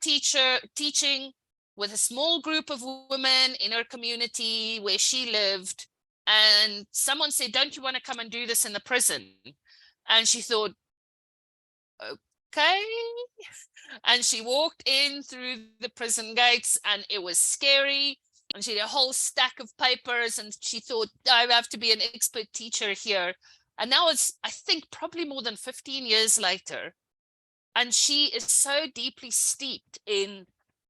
teaching with a small group of women in her community where she lived. And someone said, don't you want to come and do this in the prison? And she thought, okay. And she walked in through the prison gates and it was scary. And she had a whole stack of papers and she thought, I have to be an expert teacher here. And now it's, I think, probably more than 15 years later. And she is so deeply steeped in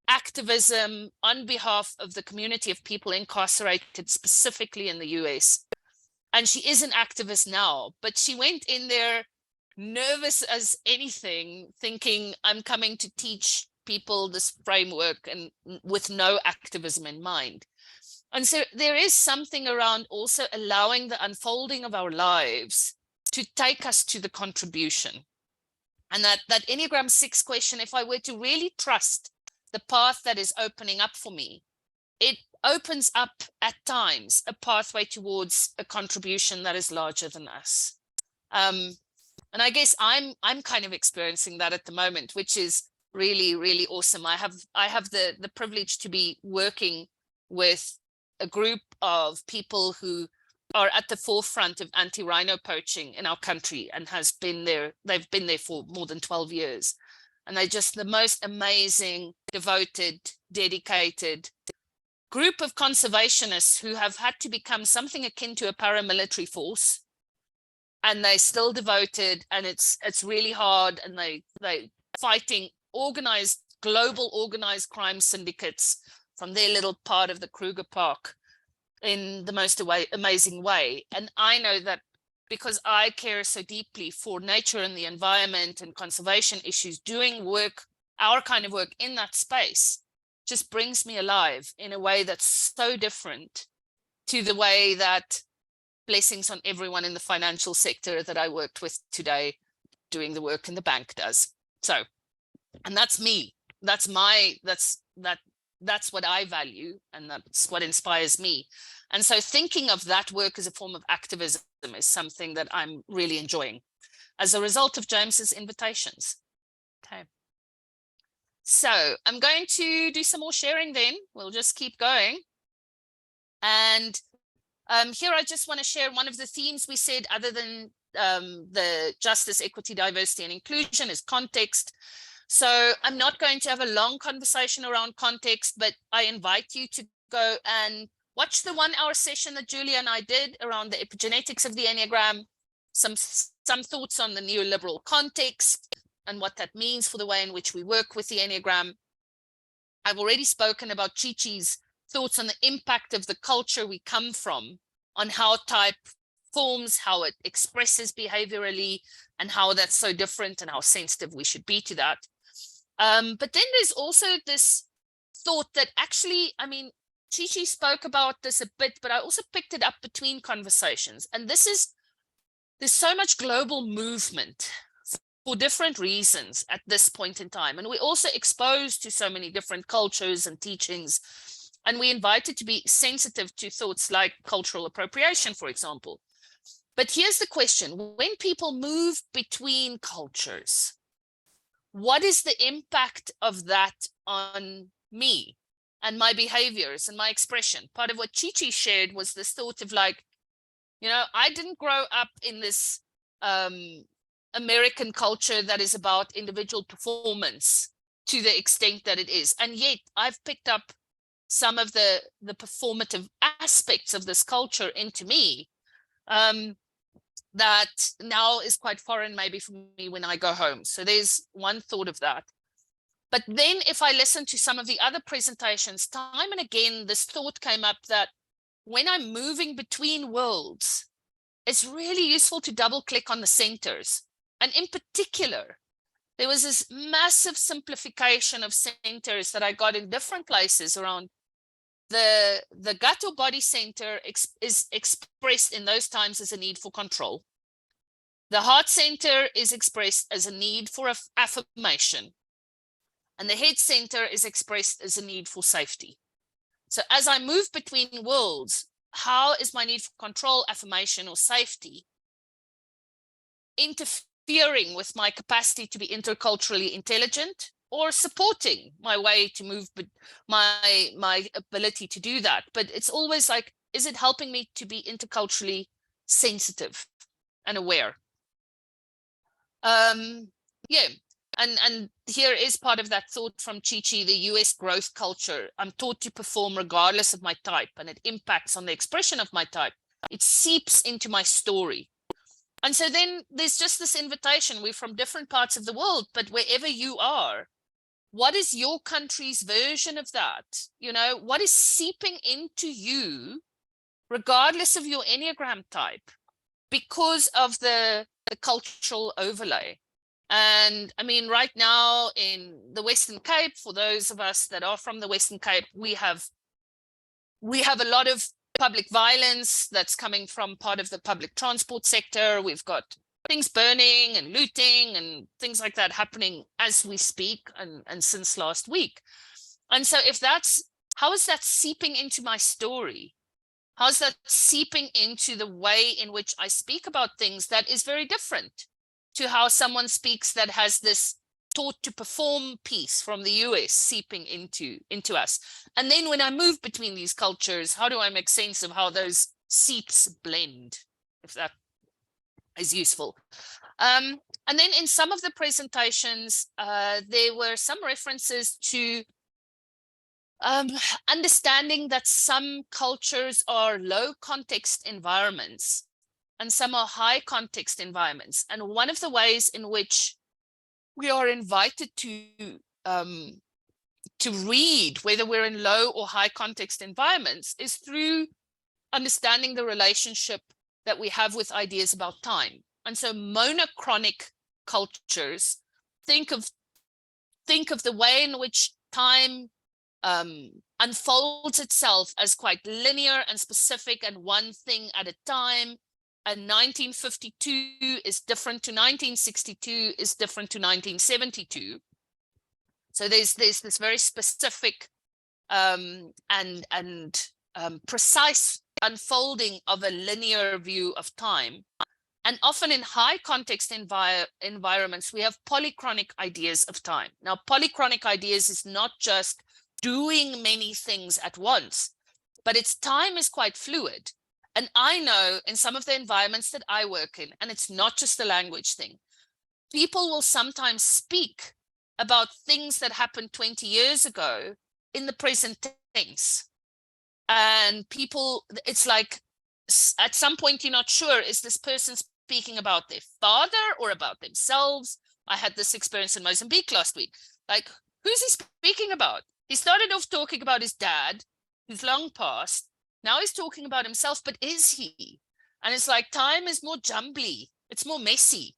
activism on behalf of the community of people incarcerated, specifically in the US. And she is an activist now, but she went in there nervous as anything, thinking I'm coming to teach people this framework and with no activism in mind. And so there is something around also allowing the unfolding of our lives to take us to the contribution. And that Enneagram 6 question, if I were to really trust the path that is opening up for me, it opens up at times a pathway towards a contribution that is larger than us. And I guess I'm kind of experiencing that at the moment, which is really, really awesome. I have the privilege to be working with a group of people who are at the forefront of anti-rhino poaching in our country and they've been there for more than 12 years. And they're just the most amazing, devoted, dedicated group of conservationists who have had to become something akin to a paramilitary force. And they're still devoted, and it's really hard, and they fighting global organized crime syndicates from their little part of the Kruger Park in the most amazing way. And I know that because I care so deeply for nature and the environment and conservation issues, doing work, our kind of work in that space, just brings me alive in a way that's so different to the way that blessings on everyone in the financial sector that I worked with today doing the work in the bank does. So, and that's me. That's what I value, and that's what inspires me. And so thinking of that work as a form of activism is something that I'm really enjoying as a result of James's invitations. Okay. So I'm going to do some more sharing then. We'll just keep going. And here I just want to share one of the themes we said, other than the justice, equity, diversity, and inclusion, is context. So I'm not going to have a long conversation around context, but I invite you to go and watch the 1-hour session that Julia and I did around the epigenetics of the Enneagram, some thoughts on the neoliberal context and what that means for the way in which we work with the Enneagram. I've already spoken about Chichi's thoughts on the impact of the culture we come from on how type forms, how it expresses behaviorally, and how that's so different and how sensitive we should be to that. But then there's also this thought that actually, I mean, Chichi spoke about this a bit, but I also picked it up between conversations. And there's so much global movement for different reasons at this point in time. And we're also exposed to so many different cultures and teachings. And we're invited to be sensitive to thoughts like cultural appropriation, for example. But here's the question: when people move between cultures, what is the impact of that on me and my behaviors and my expression? Part of what Chichi shared was this thought of like, you know, I didn't grow up in this American culture that is about individual performance to the extent that it is. And yet I've picked up some of the performative aspects of this culture into me that now is quite foreign maybe for me when I go home. So there's one thought of that. But then if I listen to some of the other presentations, time and again, this thought came up that when I'm moving between worlds, it's really useful to double click on the centers. And in particular, there was this massive simplification of centers that I got in different places around the gut or body center is expressed in those times as a need for control. The heart center is expressed as a need for affirmation. And the head center is expressed as a need for safety. So as I move between worlds, how is my need for control, affirmation, or safety interfering with my capacity to be interculturally intelligent, or supporting my way to move, but my ability to do that? But it's always like, is it helping me to be interculturally sensitive and aware? Yeah, and here is part of that thought from Chichi, the US growth culture. I'm taught to perform regardless of my type, and it impacts on the expression of my type. It seeps into my story. And so then there's just this invitation. We're from different parts of the world, but wherever you are, what is your country's version of that? You know, what is seeping into you, regardless of your Enneagram type, because of the cultural overlay? And I mean, right now in the Western Cape, for those of us that are from the Western Cape, we have a lot of public violence that's coming from part of the public transport sector. We've got things burning and looting and things like that happening as we speak and since last week. And so if that's, how is that seeping into my story? How's that seeping into the way in which I speak about things that is very different to how someone speaks that has this taught to perform piece from the US seeping into us? And then when I move between these cultures, how do I make sense of how those seeps blend, if that is useful? And then in some of the presentations, there were some references to understanding that some cultures are low context environments and some are high context environments. And one of the ways in which we are invited to read whether we're in low or high context environments is through understanding the relationship that we have with ideas about time. And so monochronic cultures think of the way in which time unfolds itself as quite linear and specific and one thing at a time. And 1952 is different to 1962 is different to 1972. So there's this very specific and precise unfolding of a linear view of time. And often in high context environments, we have polychronic ideas of time. Now, polychronic ideas is not just doing many things at once, but its time is quite fluid. And I know in some of the environments that I work in, and it's not just a language thing, people will sometimes speak about things that happened 20 years ago in the present tense. And people, it's like, at some point, you're not sure, is this person speaking about their father or about themselves? I had this experience in Mozambique last week. Like, who's he speaking about? He started off talking about his dad, who's long passed. Now he's talking about himself, but is he? And it's like, time is more jumbly. It's more messy.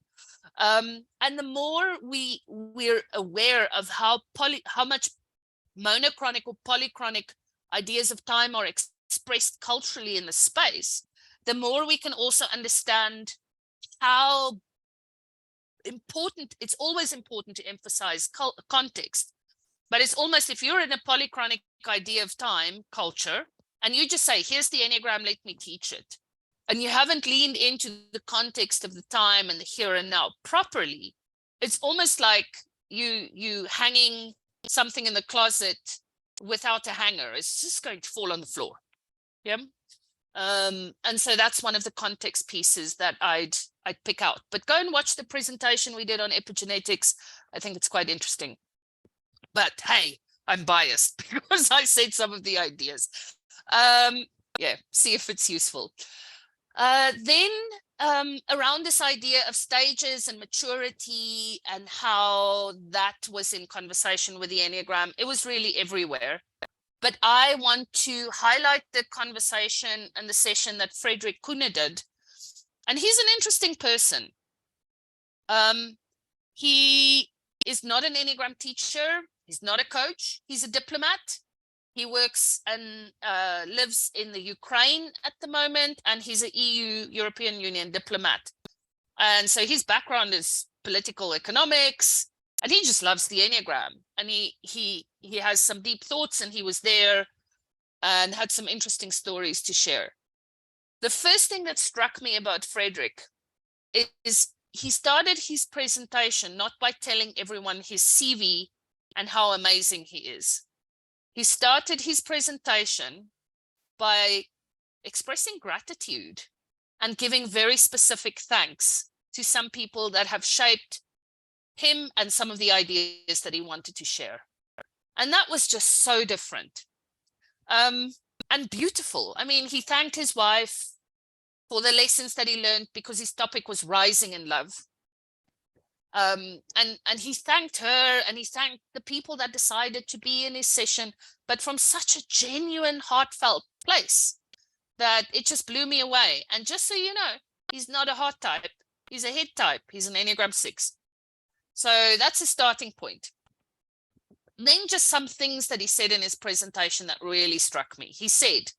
And the more we're aware of how much monochronic or polychronic ideas of time are expressed culturally in the space, the more we can also understand how important, it's always important to emphasize context, but it's almost, if you're in a polychronic idea of time culture and you just say, here's the Enneagram, let me teach it, and you haven't leaned into the context of the time and the here and now properly, it's almost like you hanging something in the closet without a hanger. It's just going to fall on the floor. Yeah. And so that's one of the context pieces that I'd pick out. But go and watch the presentation we did on epigenetics. I think it's quite interesting. But hey, I'm biased because I said some of the ideas. Yeah, see if it's useful. Then around this idea of stages and maturity and how that was in conversation with the Enneagram, it was really everywhere. But I want to highlight the conversation and the session that Frederick Kuhne did. And he's an interesting person. He is not an Enneagram teacher. He's not a coach. He's a diplomat. He works and lives in the Ukraine at the moment, and he's an EU, European Union diplomat. And so his background is political economics, and he just loves the Enneagram. And he has some deep thoughts, and he was there and had some interesting stories to share. The first thing that struck me about Frederick is he started his presentation not by telling everyone his CV and how amazing he is. He started his presentation by expressing gratitude and giving very specific thanks to some people that have shaped him and some of the ideas that he wanted to share. And that was just so different and beautiful. I mean, he thanked his wife for the lessons that he learned because his topic was rising in love. And he thanked her, and he thanked the people that decided to be in his session, but from such a genuine, heartfelt place that it just blew me away. And just so you know, he's not a heart type, he's a head type, he's an Enneagram 6. So that's a starting point. Then just some things that he said in his presentation that really struck me. He said,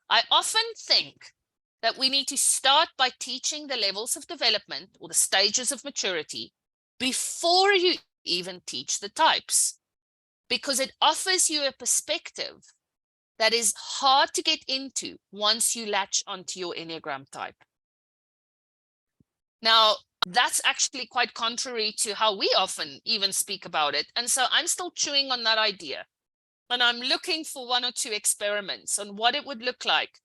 I often think that we need to start by teaching the levels of development or the stages of maturity before you even teach the types, because it offers you a perspective that is hard to get into once you latch onto your Enneagram type. Now, that's actually quite contrary to how we often even speak about it. And so I'm still chewing on that idea. And I'm looking for 1 or 2 experiments on what it would look like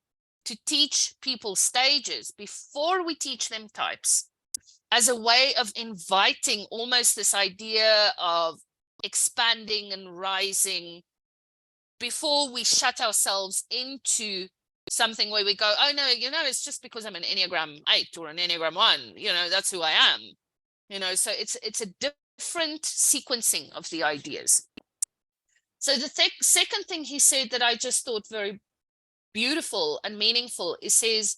to teach people stages before we teach them types, as a way of inviting almost this idea of expanding and rising before we shut ourselves into something where we go, oh no, you know, it's just because I'm an Enneagram 8 or an Enneagram 1, you know, that's who I am. You know, so it's a different sequencing of the ideas. So the second thing he said that I just thought very beautiful and meaningful, it says,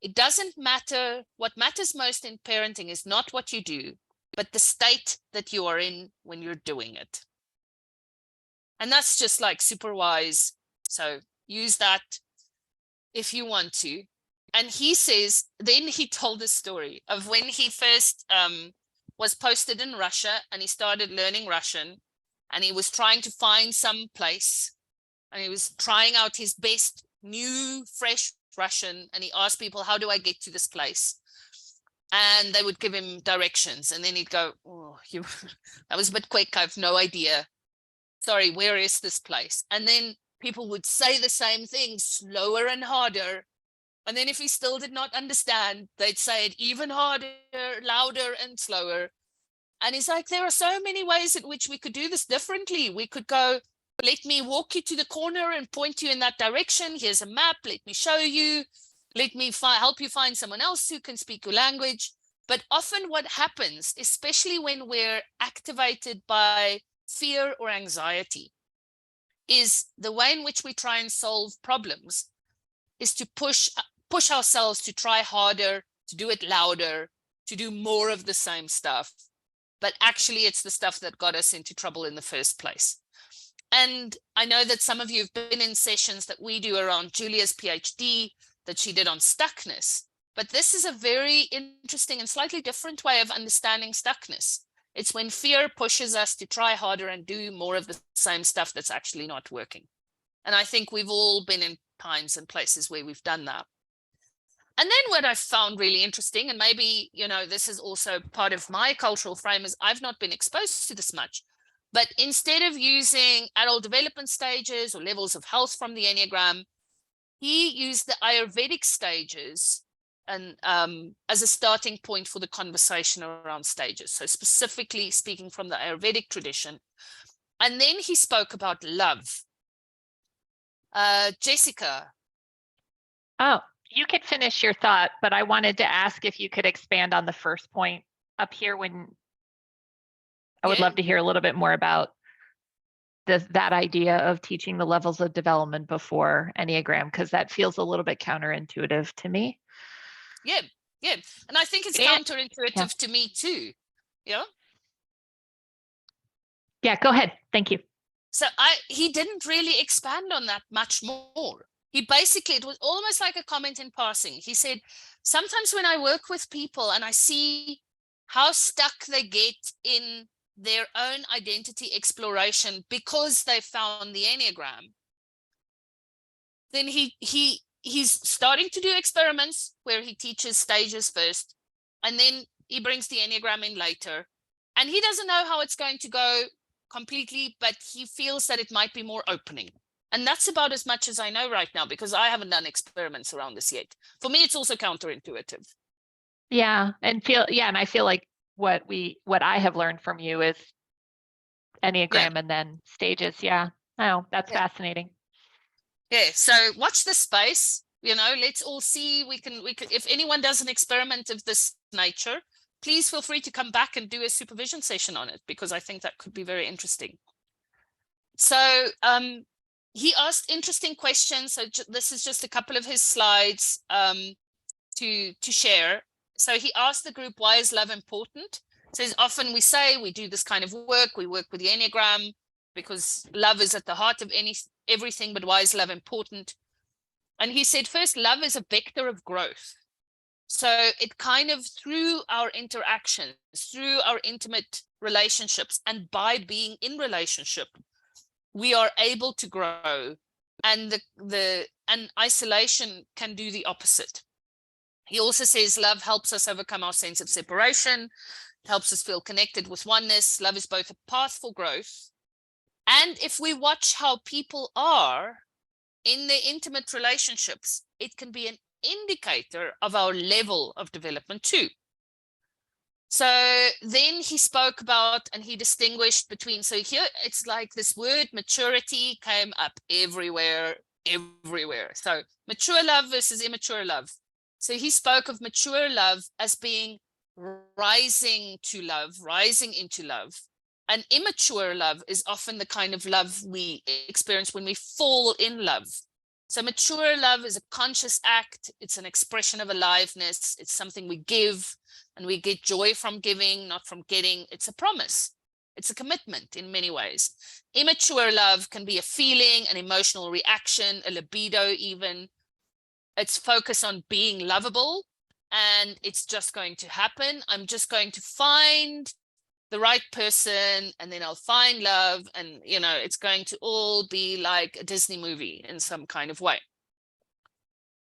it doesn't matter, what matters most in parenting is not what you do, but the state that you are in when you're doing it. And that's just like super wise. So use that if you want to. And he says, then he told the story of when he first was posted in Russia and he started learning Russian, and he was trying to find some place, and he was trying out his best new, fresh Russian, and he asked people, how do I get to this place? And they would give him directions, and then he'd go, oh, that was a bit quick, I have no idea. Sorry, where is this place? And then people would say the same thing, slower and harder. And then if he still did not understand, they'd say it even harder, louder and slower. And he's like, there are so many ways in which we could do this differently. We could go, let me walk you to the corner and point you in that direction. Here's a map. Let me show you. Let me help you find someone else who can speak your language. But often what happens, especially when we're activated by fear or anxiety, is the way in which we try and solve problems is to push ourselves to try harder, to do it louder, to do more of the same stuff, but actually it's the stuff that got us into trouble in the first place. And I know that some of you have been in sessions that we do around Julia's PhD that she did on stuckness, but this is a very interesting and slightly different way of understanding stuckness. It's when fear pushes us to try harder and do more of the same stuff that's actually not working. And I think we've all been in times and places where we've done that. And then what I found really interesting, and maybe, you know, this is also part of my cultural frame, is I've not been exposed to this much. But instead of using adult development stages or levels of health from the Enneagram, he used the Ayurvedic stages and as a starting point for the conversation around stages. So specifically speaking from the Ayurvedic tradition. And then he spoke about love. Jessica. Oh, you could finish your thought, but I wanted to ask if you could expand on the first point up here when I would love to hear a little bit more about that idea of teaching the levels of development before Enneagram, because that feels a little bit counterintuitive to me. Yeah. And I think it's counterintuitive to me too. Yeah. Yeah, go ahead. Thank you. So he didn't really expand on that much more. He basically, it was almost like a comment in passing. He said, sometimes when I work with people and I see how stuck they get in their own identity exploration because they found the Enneagram, then he's starting to do experiments where he teaches stages first, and then he brings the Enneagram in later. And he doesn't know how it's going to go completely, but he feels that it might be more opening. And that's about as much as I know right now, because I haven't done experiments around this yet. For me, it's also counterintuitive. Yeah. And I feel like what I have learned from you is Enneagram and then stages. Yeah. Oh, that's fascinating. Yeah. So watch this space, you know, let's all see, we can, if anyone does an experiment of this nature, please feel free to come back and do a supervision session on it, because I think that could be very interesting. So he asked interesting questions. So this is just a couple of his slides to share. So he asked the group, why is love important? So often we say we do this kind of work. We work with the Enneagram because love is at the heart of everything, but why is love important? And he said, first, love is a vector of growth. So it kind of, through our interactions, through our intimate relationships, and by being in relationship, we are able to grow, and and isolation can do the opposite. He also says love helps us overcome our sense of separation, helps us feel connected with oneness. Love is both a path for growth, and if we watch how people are in their intimate relationships, it can be an indicator of our level of development too. So then he spoke about, and he distinguished between, so here it's like this word maturity came up everywhere. So mature love versus immature love. So he spoke of mature love as being rising to love, rising into love. And immature love is often the kind of love we experience when we fall in love. So mature love is a conscious act. It's an expression of aliveness. It's something we give, and we get joy from giving, not from getting. It's a promise. It's a commitment in many ways. Immature love can be a feeling, an emotional reaction, a libido even. It's focused on being lovable, and it's just going to happen. I'm just going to find the right person, and then I'll find love, and you know, it's going to all be like a Disney movie in some kind of way.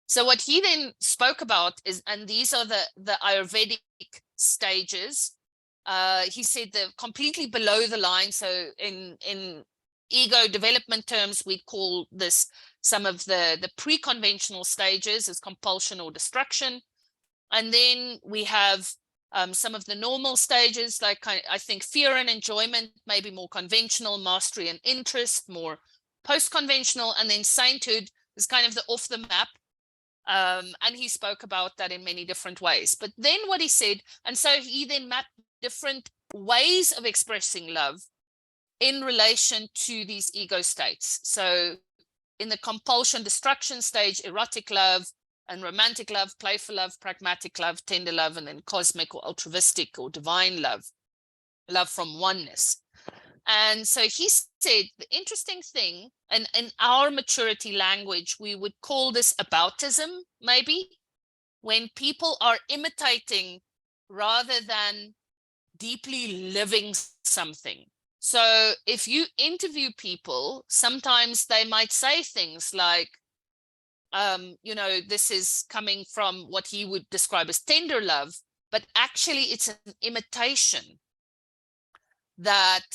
So what he then spoke about is, and these are the Ayurvedic stages. He said they're completely below the line. So in ego development terms, we call this some of the pre-conventional stages as compulsion or destruction. And then we have some of the normal stages, like I think fear and enjoyment, maybe more conventional, mastery and interest, more post-conventional, and then sainthood is kind of the off the map. And he spoke about that in many different ways. But then what he said, and so he then mapped different ways of expressing love in relation to these ego states. So in the compulsion destruction stage, erotic love, and romantic love, playful love, pragmatic love, tender love, and then cosmic or altruistic or divine love, love from oneness. And so he said the interesting thing, and in our maturity language, we would call this aboutism, maybe, when people are imitating rather than deeply living something. So if you interview people, sometimes they might say things like, you know, this is coming from what he would describe as tender love, but actually it's an imitation that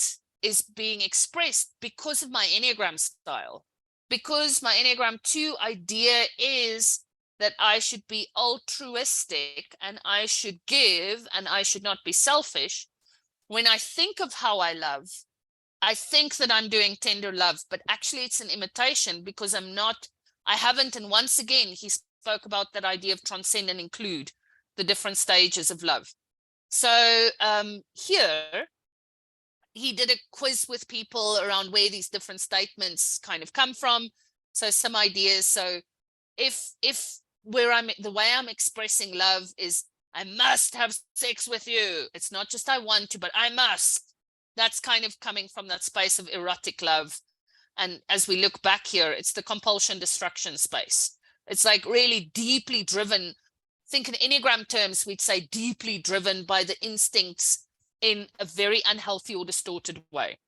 is being expressed because of my Enneagram style. Because my Enneagram 2 idea is that I should be altruistic and I should give and I should not be selfish. When I think of how I love, I think that I'm doing tender love, but actually it's an imitation because I haven't, and once again, he spoke about that idea of transcend and include the different stages of love. So here, he did a quiz with people around where these different statements kind of come from. So some ideas. So if the way I'm expressing love is I must have sex with you. It's not just I want to, but I must. That's kind of coming from that space of erotic love. And as we look back here, it's the compulsion destruction space. It's like really deeply driven. Think in Enneagram terms, we'd say deeply driven by the instincts in a very unhealthy or distorted way.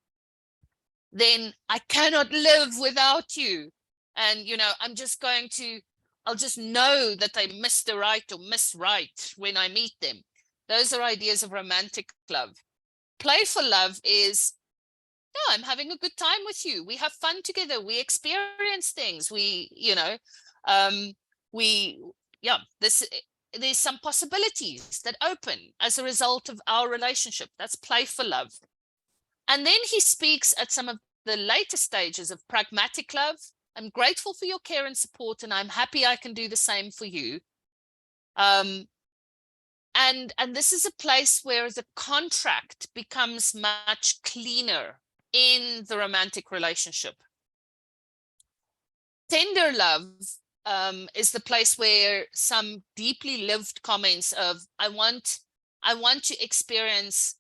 Then I cannot live without you. And, you know, I'll just know that they missed the right or miss right when I meet them. Those are ideas of romantic love. Playful love is, no, I'm having a good time with you. We have fun together. We experience things. There's some possibilities that open as a result of our relationship. That's playful love. And then he speaks at some of the later stages of pragmatic love. I'm grateful for your care and support, and I'm happy I can do the same for you. And this is a place where the contract becomes much cleaner in the romantic relationship. Tender love is the place where some deeply lived comments of I want to experience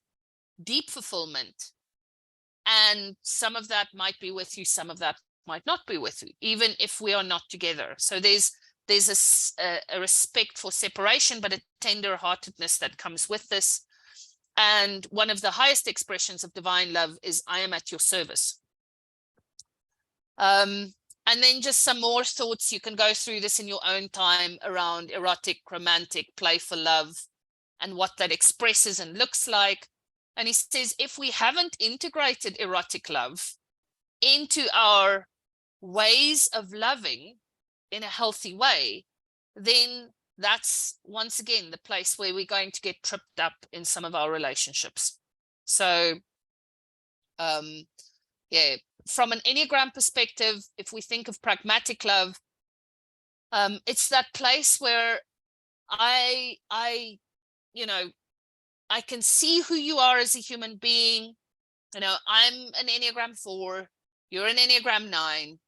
deep fulfillment, and some of that might be with you, some of that might not be with you, even if we are not together. So there's a respect for separation, but a tender-heartedness that comes with this. And one of the highest expressions of divine love is I am at your service. And then just some more thoughts. You can go through this in your own time around erotic, romantic, playful love and what that expresses and looks like. And he says, if we haven't integrated erotic love into our ways of loving in a healthy way, then that's once again the place where we're going to get tripped up in some of our relationships. So yeah, from an Enneagram perspective, if we think of pragmatic love, it's that place where I can see who you are as a human being. You know, I'm an Enneagram 4, you're an Enneagram 9,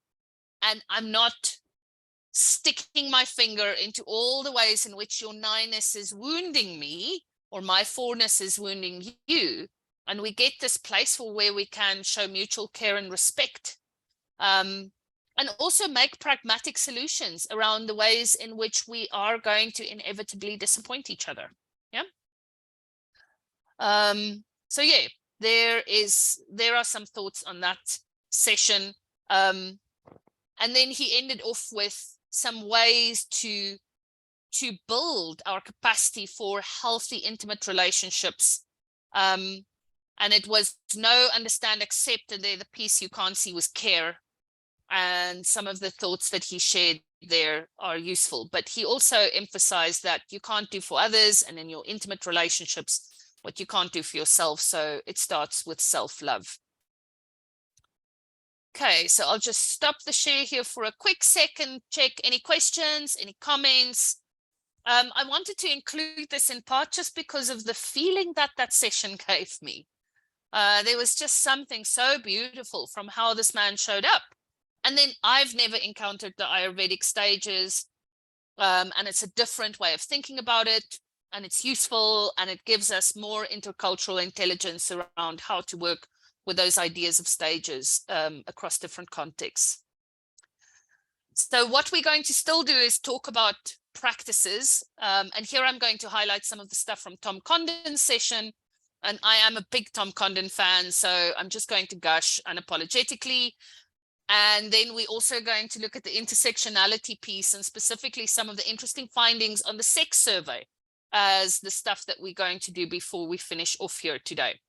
and I'm not sticking my finger into all the ways in which your 9ness is wounding me or my 4ness is wounding you. And we get this place for where we can show mutual care and respect, and also make pragmatic solutions around the ways in which we are going to inevitably disappoint each other. Yeah. So yeah, there are some thoughts on that session. And then he ended off with some ways to build our capacity for healthy, intimate relationships. And it was know, understand, accept, and there the piece you can't see was care. And some of the thoughts that he shared there are useful, but he also emphasized that you can't do for others and in your intimate relationships what you can't do for yourself. So it starts with self-love. Okay, so I'll just stop the share here for a quick second, check any questions, any comments. I wanted to include this in part just because of the feeling that that session gave me. There was just something so beautiful from how this man showed up. And then I've never encountered the Ayurvedic stages. And it's a different way of thinking about it, and it's useful, and it gives us more intercultural intelligence around how to work with those ideas of stages across different contexts. So what we're going to still do is talk about practices. And here I'm going to highlight some of the stuff from Tom Condon's session. And I am a big Tom Condon fan, so I'm just going to gush unapologetically. And then we're also going to look at the intersectionality piece, and specifically some of the interesting findings on the sex survey as the stuff that we're going to do before we finish off here today.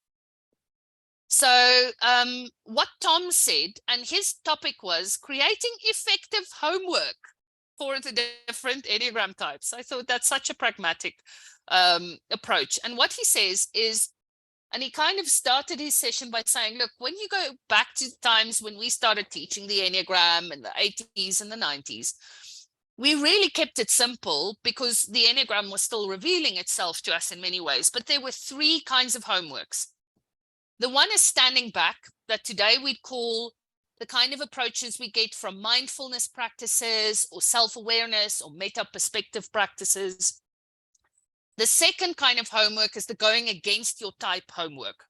So what Tom said, and his topic was creating effective homework for the different Enneagram types. I thought that's such a pragmatic approach. And what he says is, and he kind of started his session by saying, look, when you go back to times when we started teaching the Enneagram in the 80s and the 90s, we really kept it simple because the Enneagram was still revealing itself to us in many ways. But there were three kinds of homeworks. The one is standing back, that today we'd call the kind of approaches we get from mindfulness practices or self-awareness or meta-perspective practices. The second kind of homework is the going against your type homework.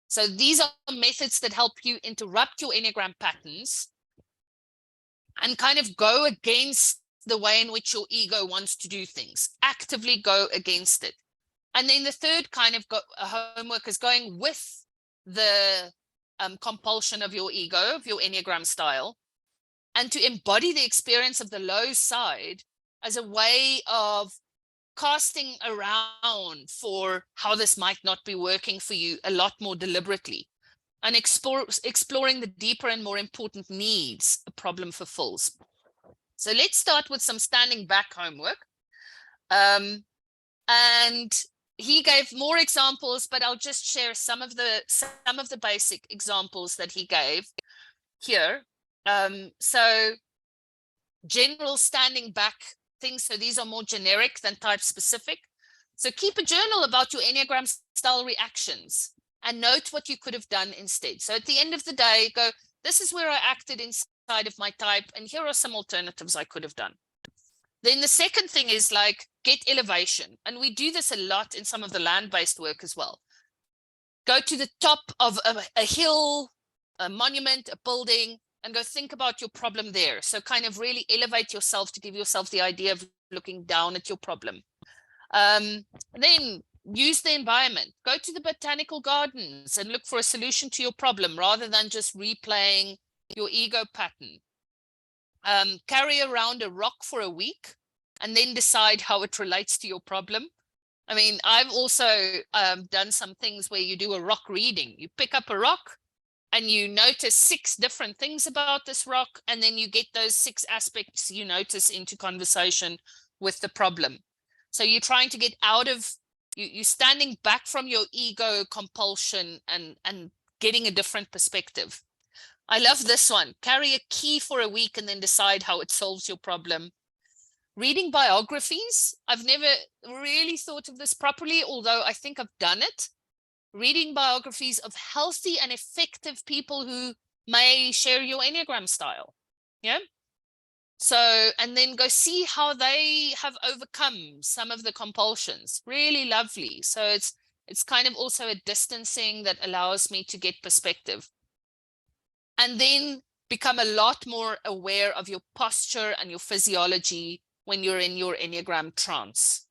So these are methods that help you interrupt your Enneagram patterns and kind of go against the way in which your ego wants to do things, actively go against it. And then the third kind of homework is going with the compulsion of your ego, of your Enneagram style, and to embody the experience of the low side as a way of casting around for how this might not be working for you a lot more deliberately, and exploring the deeper and more important needs a problem fulfills. So let's start with some standing back homework. And he gave more examples, but I'll just share some of the basic examples that he gave here. So general standing back things. So these are more generic than type specific. So keep a journal about your Enneagram style reactions and note what you could have done instead. So at the end of the day, go, this is where I acted inside of my type, and here are some alternatives I could have done. Then the second thing is like get elevation. And we do this a lot in some of the land-based work as well. Go to the top of a hill, a monument, a building, and go think about your problem there. So kind of really elevate yourself to give yourself the idea of looking down at your problem. Then use the environment. Go to the botanical gardens and look for a solution to your problem rather than just replaying your ego pattern. Carry around a rock for a week and then decide how it relates to your problem. I mean, I've also done some things where you do a rock reading. You pick up a rock and you notice 6 different things about this rock, and then you get those 6 aspects you notice into conversation with the problem. So you're trying to get out of, you're standing back from your ego compulsion and getting a different perspective. I love this one. Carry a key for a week and then decide how it solves your problem. Reading biographies. I've never really thought of this properly, although I think I've done it. Reading biographies of healthy and effective people who may share your Enneagram style. Yeah. So, and then go see how they have overcome some of the compulsions. Really lovely. So it's kind of also a distancing that allows me to get perspective. And then become a lot more aware of your posture and your physiology when you're in your Enneagram trance.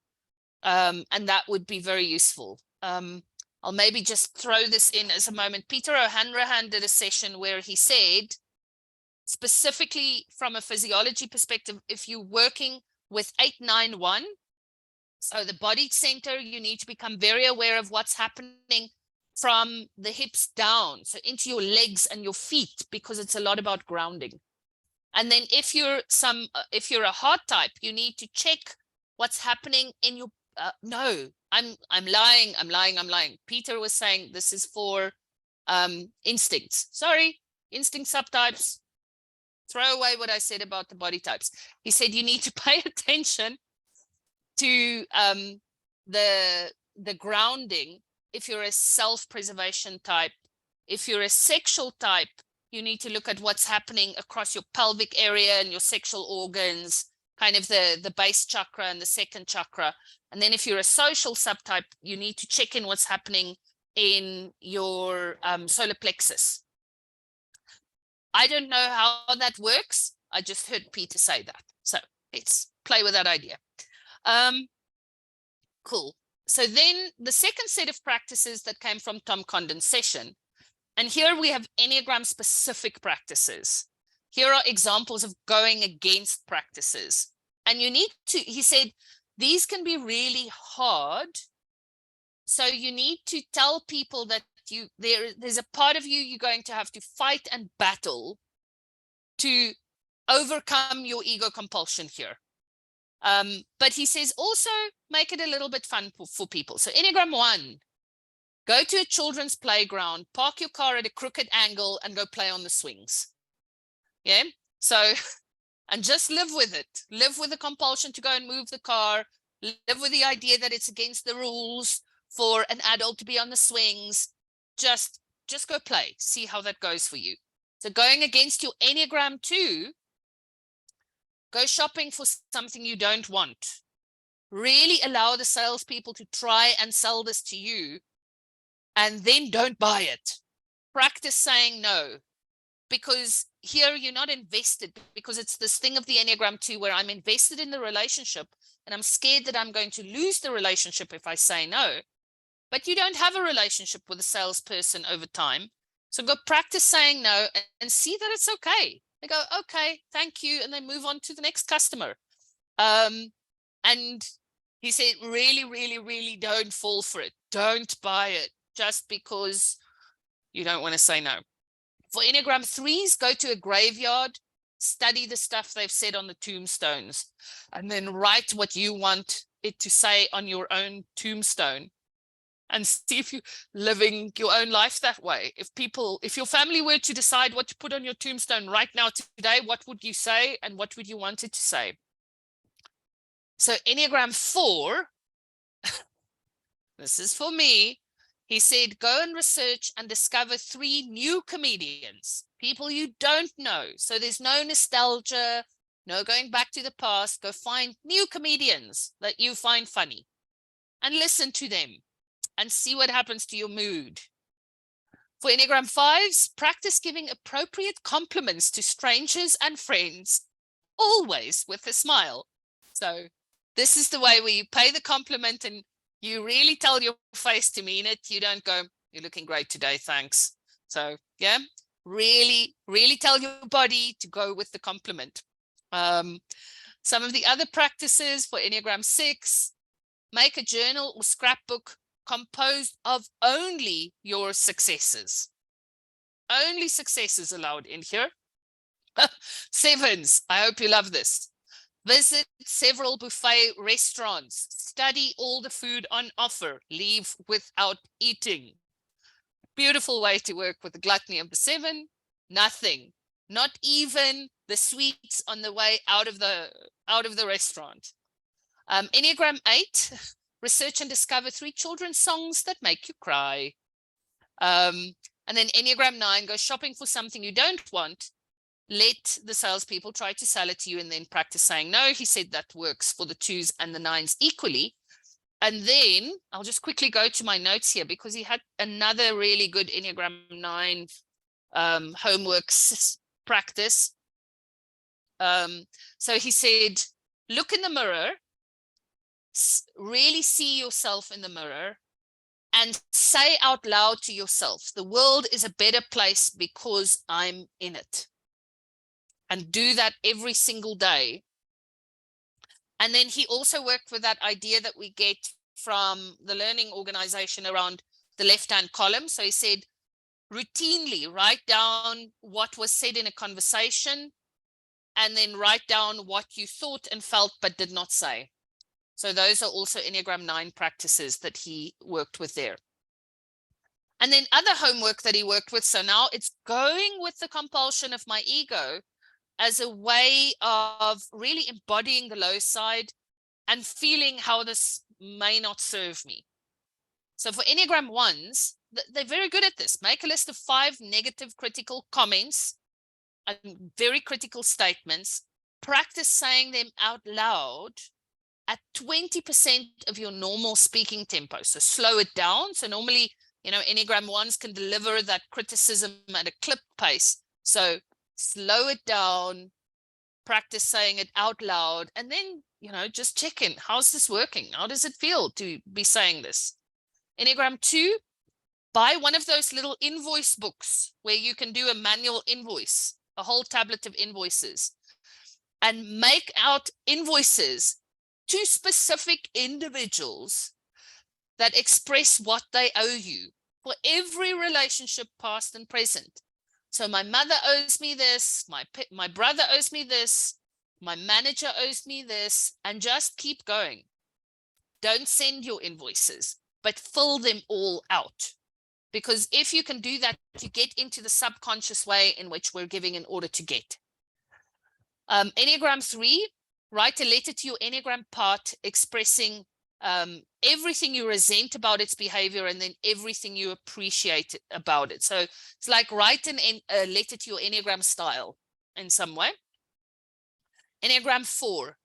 And that would be very useful. I'll maybe just throw this in as a moment. Peter O'Hanrahan did a session where he said, specifically from a physiology perspective, if you're working with 891, so the body center, you need to become very aware of what's happening from the hips down, so into your legs and your feet, because it's a lot about grounding. And then if you're a heart type, you need to check what's happening in your no, I'm lying. Peter was saying this is for instincts. Sorry, instinct subtypes. Throw away what I said about the body types. He said you need to pay attention to the grounding if you're a self-preservation type. If you're a sexual type, you need to look at what's happening across your pelvic area and your sexual organs. kind of the base chakra and the second chakra. And then if you're a social subtype, you need to check in what's happening in your solar plexus. I don't know how that works. I just heard Peter say that. So let's play with that idea. Cool. So then the second set of practices that came from Tom Condon's session, and here we have Enneagram specific practices. Here are examples of going against practices. And you need to, he said, these can be really hard. So you need to tell people that there's a part of you you're going to have to fight and battle to overcome your ego compulsion here. But he says also make it a little bit fun for people. So Enneagram 1, go to a children's playground, park your car at a crooked angle and go play on the swings. Yeah, so, and just live with it. Live with the compulsion to go and move the car. Live with the idea that it's against the rules for an adult to be on the swings. Just go play. See how that goes for you. So going against your Enneagram 2, go shopping for something you don't want. Really allow the salespeople to try and sell this to you, and then don't buy it. Practice saying no, because here you're not invested, because it's this thing of the Enneagram 2 where I'm invested in the relationship and I'm scared that I'm going to lose the relationship if I say no. But you don't have a relationship with a salesperson over time. So go practice saying no and see that it's okay. They go, okay, thank you. And they move on to the next customer. And he said, really, really, really don't fall for it. Don't buy it just because you don't want to say no. For Enneagram 3s, go to a graveyard, study the stuff they've said on the tombstones, and then write what you want it to say on your own tombstone. And see if you're living your own life that way. If your family were to decide what to put on your tombstone right now today, what would you say and what would you want it to say? So Enneagram 4, this is for me. He said, go and research and discover 3 new comedians, people you don't know. So there's no nostalgia, no going back to the past. Go find new comedians that you find funny and listen to them and see what happens to your mood. For Enneagram 5s, practice giving appropriate compliments to strangers and friends, always with a smile. So this is the way where you pay the compliment and you really tell your face to mean it. You don't go, you're looking great today, thanks. So yeah, really, really tell your body to go with the compliment. Some of the other practices for Enneagram 6, make a journal or scrapbook composed of only your successes. Only successes allowed in here. 7s, I hope you love this. Visit several buffet restaurants. Study all the food on offer. Leave without eating. Beautiful way to work with the gluttony of the 7. Nothing, not even the sweets on the way out of the restaurant. Enneagram 8, research and discover 3 children's songs that make you cry. And then Enneagram 9, go shopping for something you don't want. Let the salespeople try to sell it to you and then practice saying no. He said that works for the 2s and the 9s equally. And then I'll just quickly go to my notes here because he had another really good Enneagram 9 homework practice. So he said, look in the mirror, really see yourself in the mirror and say out loud to yourself, the world is a better place because I'm in it. And do that every single day. And then he also worked with that idea that we get from the learning organization around the left-hand column. So he said, routinely write down what was said in a conversation and then write down what you thought and felt but did not say. So those are also Enneagram 9 practices that he worked with there. And then other homework that he worked with. So now it's going with the compulsion of my ego as a way of really embodying the low side and feeling how this may not serve me. So for Enneagram 1s, they're very good at this. Make a list of 5 negative critical comments and very critical statements practice saying them out loud at 20% of your normal speaking tempo. So slow it down. So normally, Enneagram 1s can deliver that criticism at a clip pace. So slow it down, practice saying it out loud, and then, just check in. How's this working? How does it feel to be saying this? Enneagram 2, buy one of those little invoice books where you can do a manual invoice, a whole tablet of invoices, and make out invoices to specific individuals that express what they owe you for every relationship, past and present. So my mother owes me this, my brother owes me this, my manager owes me this, and just keep going. Don't send your invoices, but fill them all out. Because if you can do that, you get into the subconscious way in which we're giving in order to get. Enneagram 3, write a letter to your Enneagram part expressing everything you resent about its behavior and then everything you appreciate about it. So it's like write a letter to your Enneagram style in some way. Enneagram 4,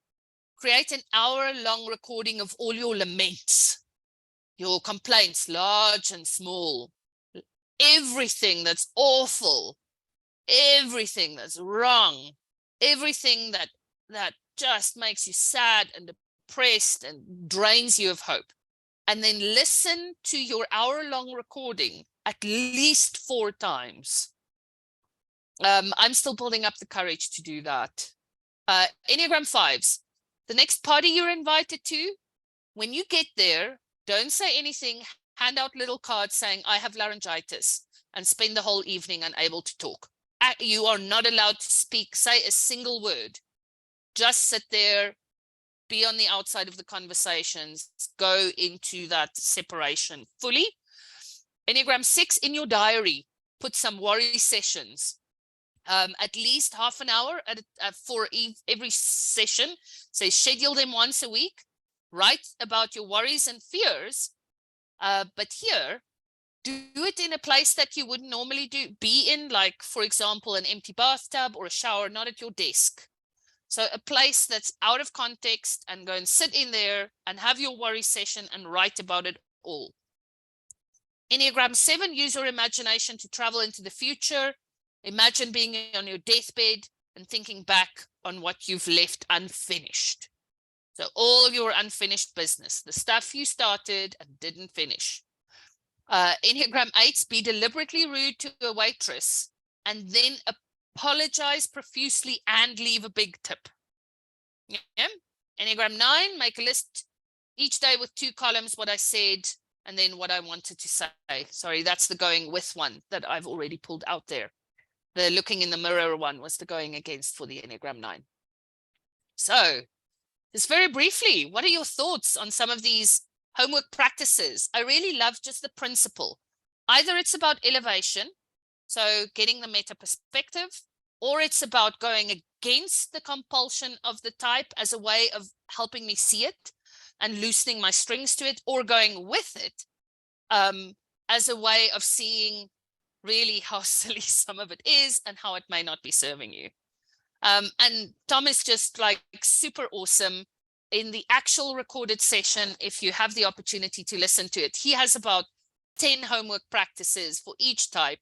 create an hour-long recording of all your laments, your complaints, large and small, everything that's awful, everything that's wrong, everything that just makes you sad and depressed and drains you of hope. And then listen to your hour-long recording at least 4 times. I'm still building up the courage to do that. Enneagram 5s, the next party you're invited to, when you get there, don't say anything, hand out little cards saying, I have laryngitis, and spend the whole evening unable to talk. You are not allowed to speak, say a single word. Just sit there, be on the outside of the conversations, go into that separation fully. Enneagram 6, in your diary, put some worry sessions. At least half an hour for every session. So schedule them once a week. Write about your worries and fears. But here, do it in a place that you wouldn't normally be in, like, for example, an empty bathtub or a shower, not at your desk. So a place that's out of context, and go and sit in there and have your worry session and write about it all. Enneagram 7, use your imagination to travel into the future. Imagine being on your deathbed and thinking back on what you've left unfinished. So all your unfinished business, the stuff you started and didn't finish. Enneagram 8, be deliberately rude to a waitress and then apologize profusely and leave a big tip. Yeah. Enneagram 9, make a list each day with 2 columns, what I said and then what I wanted to say. Sorry, that's the going with one that I've already pulled out there. The looking in the mirror one was the going against for the Enneagram 9. So just very briefly, what are your thoughts on some of these homework practices? I really love just the principle. Either it's about elevation, so getting the meta perspective, or it's about going against the compulsion of the type as a way of helping me see it and loosening my strings to it, or going with it as a way of seeing really how silly some of it is and how it may not be serving you. And Tom is just like super awesome. In the actual recorded session, if you have the opportunity to listen to it, he has about 10 homework practices for each type,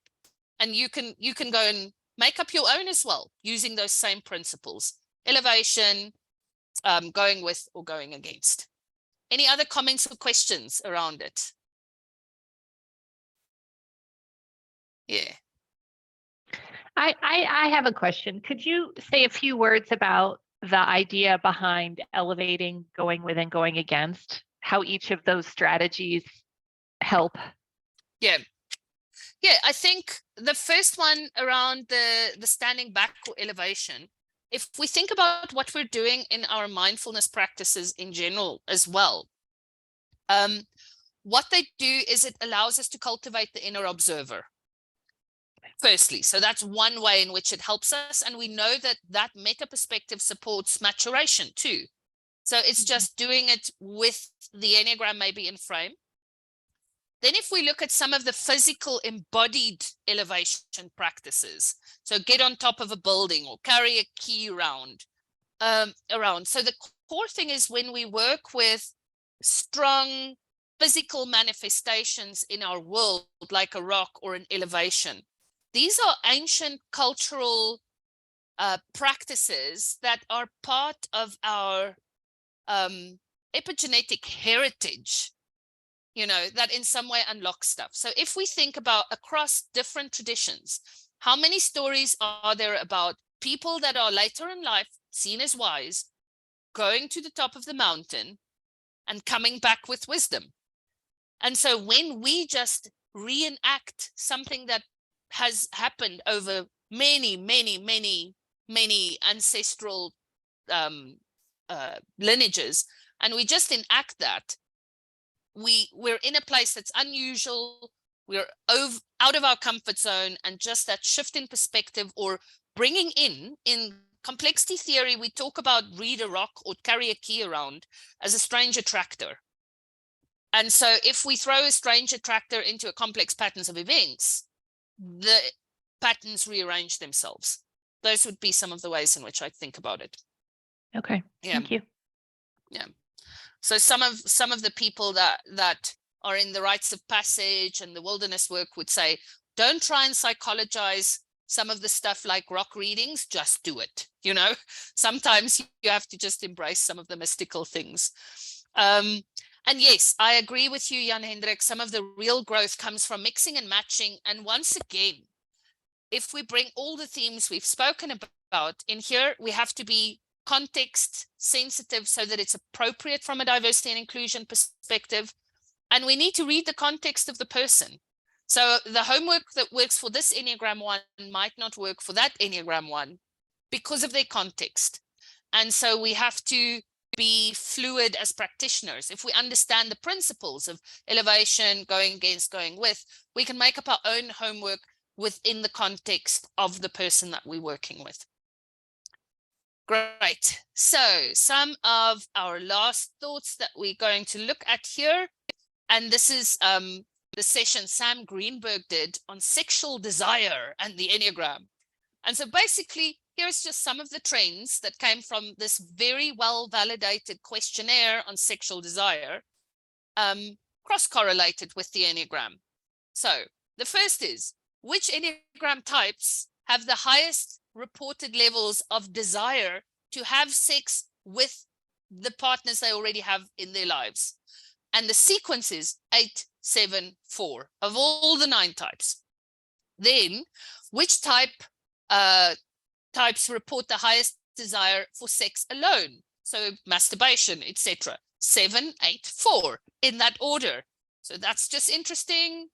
and you can go and make up your own as well using those same principles: elevation, going with or going against. Any other comments or questions around it? Yeah. I have a question. Could you say a few words about the idea behind elevating, going with, and going against? How each of those strategies help? Yeah. I think the first one around the standing back or elevation, if we think about what we're doing in our mindfulness practices in general as well, what they do is it allows us to cultivate the inner observer. Firstly, so that's one way in which it helps us. And we know that meta perspective supports maturation too. So it's just doing it with the Enneagram maybe in frame. Then if we look at some of the physical embodied elevation practices, so get on top of a building or carry a key around, around. So the core thing is when we work with strong physical manifestations in our world, like a rock or an elevation. These are ancient cultural practices that are part of our epigenetic heritage, you know, that in some way unlock stuff. So if we think about across different traditions, how many stories are there about people that are later in life seen as wise, going to the top of the mountain and coming back with wisdom? And so when we just reenact something that has happened over many, many, many, many ancestral lineages, and we just enact that, we're in a place that's unusual, we're out of our comfort zone, and just that shift in perspective, or bringing in complexity theory, we talk about read a rock or carry a key around as a strange attractor. And so if we throw a strange attractor into a complex patterns of events, the patterns rearrange themselves. Those would be some of the ways in which I think about it. Okay, thank you. Yeah. So some of the people that are in the rites of passage and the wilderness work would say, don't try and psychologize some of the stuff like rock readings, just do it. You know, sometimes you have to just embrace some of the mystical things. And yes, I agree with you, Jan Hendrik. Some of the real growth comes from mixing and matching. And once again, if we bring all the themes we've spoken about in here, we have to be context sensitive so that it's appropriate from a diversity and inclusion perspective. And we need to read the context of the person. So the homework that works for this Enneagram 1 might not work for that Enneagram 1 because of their context. And so we have to be fluid as practitioners. If we understand the principles of elevation, going against, going with, we can make up our own homework within the context of the person that we're working with. Great. So some of our last thoughts that we're going to look at here, and this is the session Sam Greenberg did on sexual desire and the Enneagram. And so basically, here's just some of the trends that came from this very well-validated questionnaire on sexual desire, cross-correlated with the Enneagram. So the first is, which Enneagram types have the highest reported levels of desire to have sex with the partners they already have in their lives? And the sequence is 8, 7, 4 of all the 9 types. Then, which types report the highest desire for sex alone? So masturbation, etc. 7, 8, 4 in that order. So that's just interesting.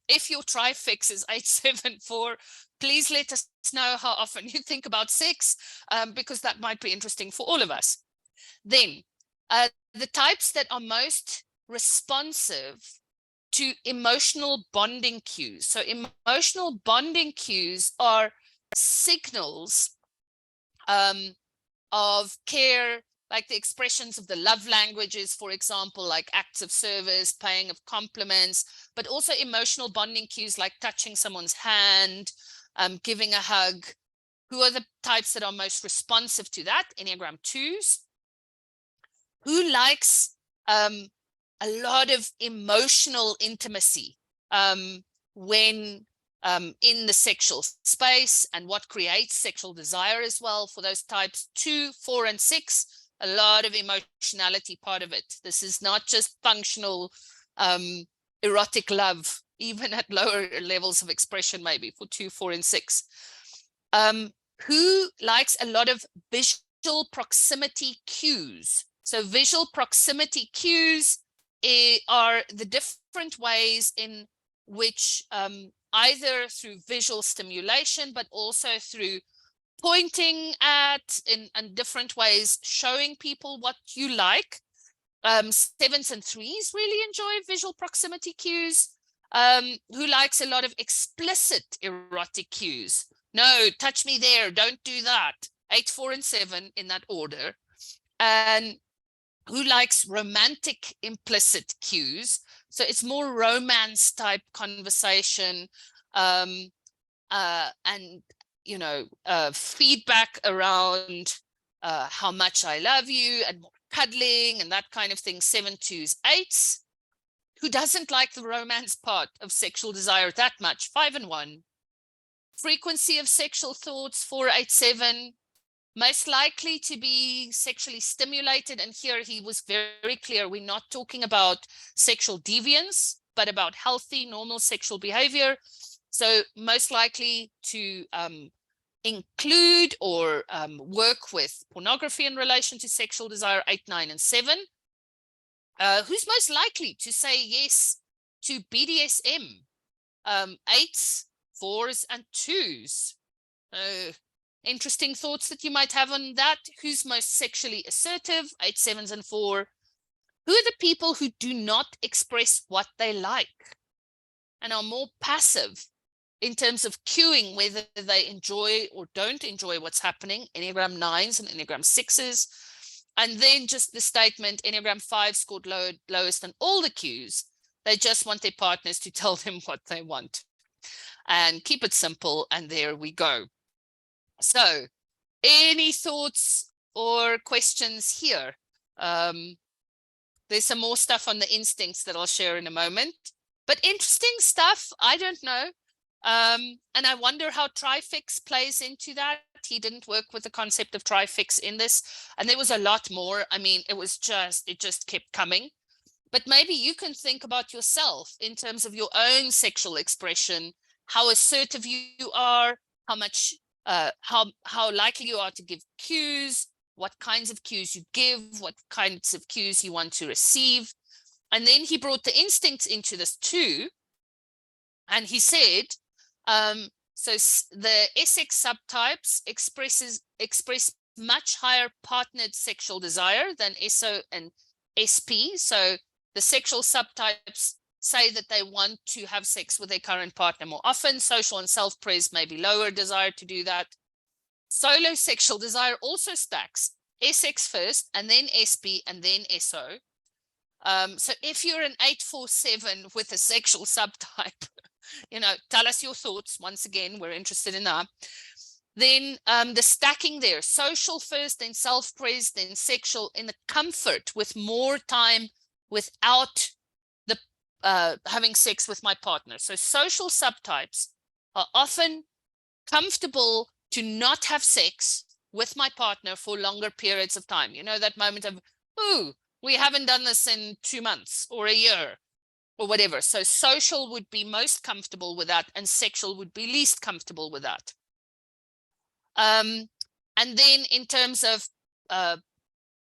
If your trifix is 8, 7, 4, please let us know how often you think about sex, because that might be interesting for all of us. Then, the types that are most responsive to emotional bonding cues. So emotional bonding cues are signals of care, like the expressions of the love languages, for example, like acts of service, paying of compliments, but also emotional bonding cues like touching someone's hand, giving a hug. Who are the types that are most responsive to that? Enneagram 2s. Who likes a lot of emotional intimacy when in the sexual space, and what creates sexual desire as well for those types? 2, 4, and 6, a lot of emotionality part of it. This is not just functional erotic love, even at lower levels of expression, maybe for 2, 4, and 6. Who likes a lot of visual proximity cues? So visual proximity cues are the different ways in which either through visual stimulation, but also through pointing at in different ways, showing people what you like. 7s and 3s really enjoy visual proximity cues. Who likes a lot of explicit erotic cues? No, touch me there, don't do that. 8, 4, and 7 in that order. And who likes romantic implicit cues? So it's more romance type conversation, and feedback around how much I love you and more cuddling and that kind of thing. 7, 2s, 8s. Who doesn't like the romance part of sexual desire that much? 5 and 1. Frequency of sexual thoughts, 4, 8, 7. Most likely to be sexually stimulated. And here he was very clear. We're not talking about sexual deviance, but about healthy, normal sexual behavior. So most likely to include or work with pornography in relation to sexual desire, 8, 9, and 7. Who's most likely to say yes to BDSM? 8s, 4s, and 2s. Interesting thoughts that you might have on that. Who's most sexually assertive? 8, 7s, and 4. Who are the people who do not express what they like and are more passive in terms of cueing whether they enjoy or don't enjoy what's happening? Enneagram 9s and Enneagram 6s. And then just the statement, Enneagram 5 scored lowest on all the cues. They just want their partners to tell them what they want. And keep it simple, and there we go. So, any thoughts or questions here? There's some more stuff on the instincts that I'll share in a moment. But interesting stuff, I don't know. And I wonder how trifix plays into that. He didn't work with the concept of trifix in this. And there was a lot more. I mean, it just kept coming. But maybe you can think about yourself in terms of your own sexual expression, how assertive you are, how much, how likely you are to give cues, what kinds of cues you give, what kinds of cues you want to receive. And then he brought the instincts into this too. And he said, so the SX subtypes express much higher partnered sexual desire than SO and SP. So the sexual subtypes say that they want to have sex with their current partner more often. Social and self-praise may be lower desire to do that. Solo sexual desire also stacks SX first, and then SP, and then SO. So if you're an 847 with a sexual subtype, tell us your thoughts. Once again, we're interested in that. Then the stacking there, social first, then self-praise, then sexual, in the comfort with more time without the having sex with my partner. So social subtypes are often comfortable to not have sex with my partner for longer periods of time. That moment of, ooh, we haven't done this in 2 months or a year or whatever. So social would be most comfortable with that, and sexual would be least comfortable with that. And then in terms of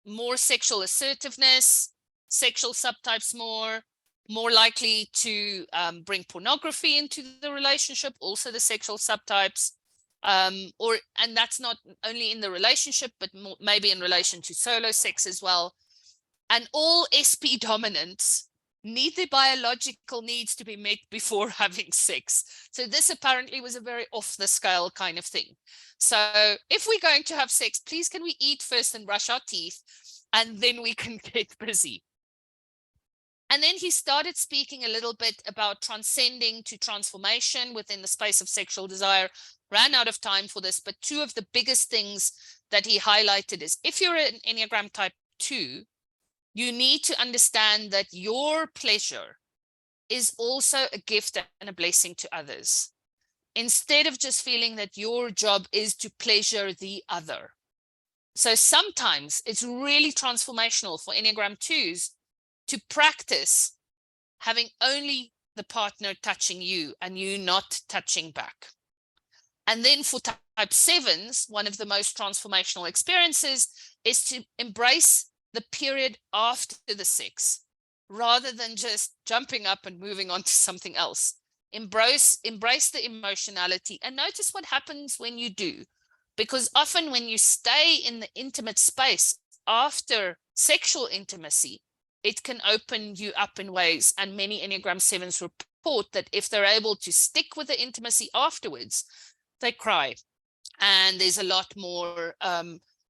more sexual assertiveness, sexual subtypes more likely to bring pornography into the relationship, also the sexual subtypes. And that's not only in the relationship, but maybe in relation to solo sex as well. And all SP dominants need their biological needs to be met before having sex. So this apparently was a very off the scale kind of thing. So if we're going to have sex, please can we eat first and brush our teeth, and then we can get busy. And then he started speaking a little bit about transcending to transformation within the space of sexual desire. Ran out of time for this, but 2 of the biggest things that he highlighted is, if you're an Enneagram type 2, you need to understand that your pleasure is also a gift and a blessing to others. Instead of just feeling that your job is to pleasure the other. So sometimes it's really transformational for Enneagram 2s to practice having only the partner touching you and you not touching back. And then for type 7s, one of the most transformational experiences is to embrace the period after the sex, rather than just jumping up and moving on to something else. Embrace the emotionality and notice what happens when you do. Because often when you stay in the intimate space after sexual intimacy, it can open you up in ways. And many Enneagram 7s report that if they're able to stick with the intimacy afterwards, they cry. And there's a lot more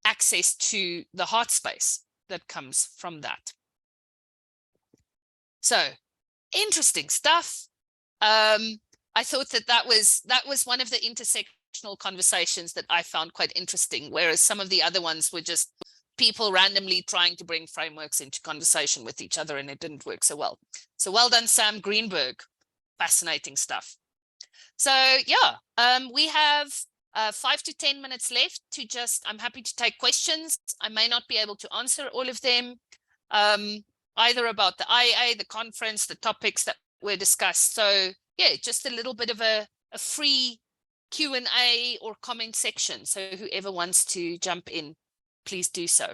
access to the heart space that comes from that. So interesting stuff. I thought that was one of the intersections intersectional conversations that I found quite interesting, whereas some of the other ones were just people randomly trying to bring frameworks into conversation with each other, and it didn't work so well. So well done, Sam Greenberg. Fascinating stuff. So yeah, we have 5 to 10 minutes left to I'm happy to take questions. I may not be able to answer all of them, either about the IEA, the conference, the topics that were discussed. So yeah, just a little bit of a free Q&A or comment section. So whoever wants to jump in, please do so.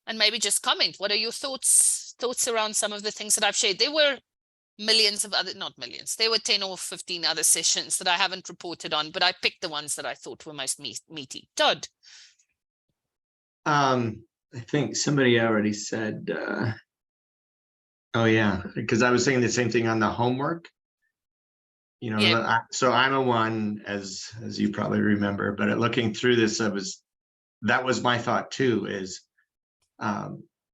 And maybe just comment. What are your thoughts around some of the things that I've shared? There were millions of other, not millions, there were 10 or 15 other sessions that I haven't reported on, but I picked the ones that I thought were most meaty. Todd? I think somebody already said, oh yeah, because I was saying the same thing on the homework. You know, yeah. So I'm a 1, as you probably remember, but looking through this, that was my thought too, is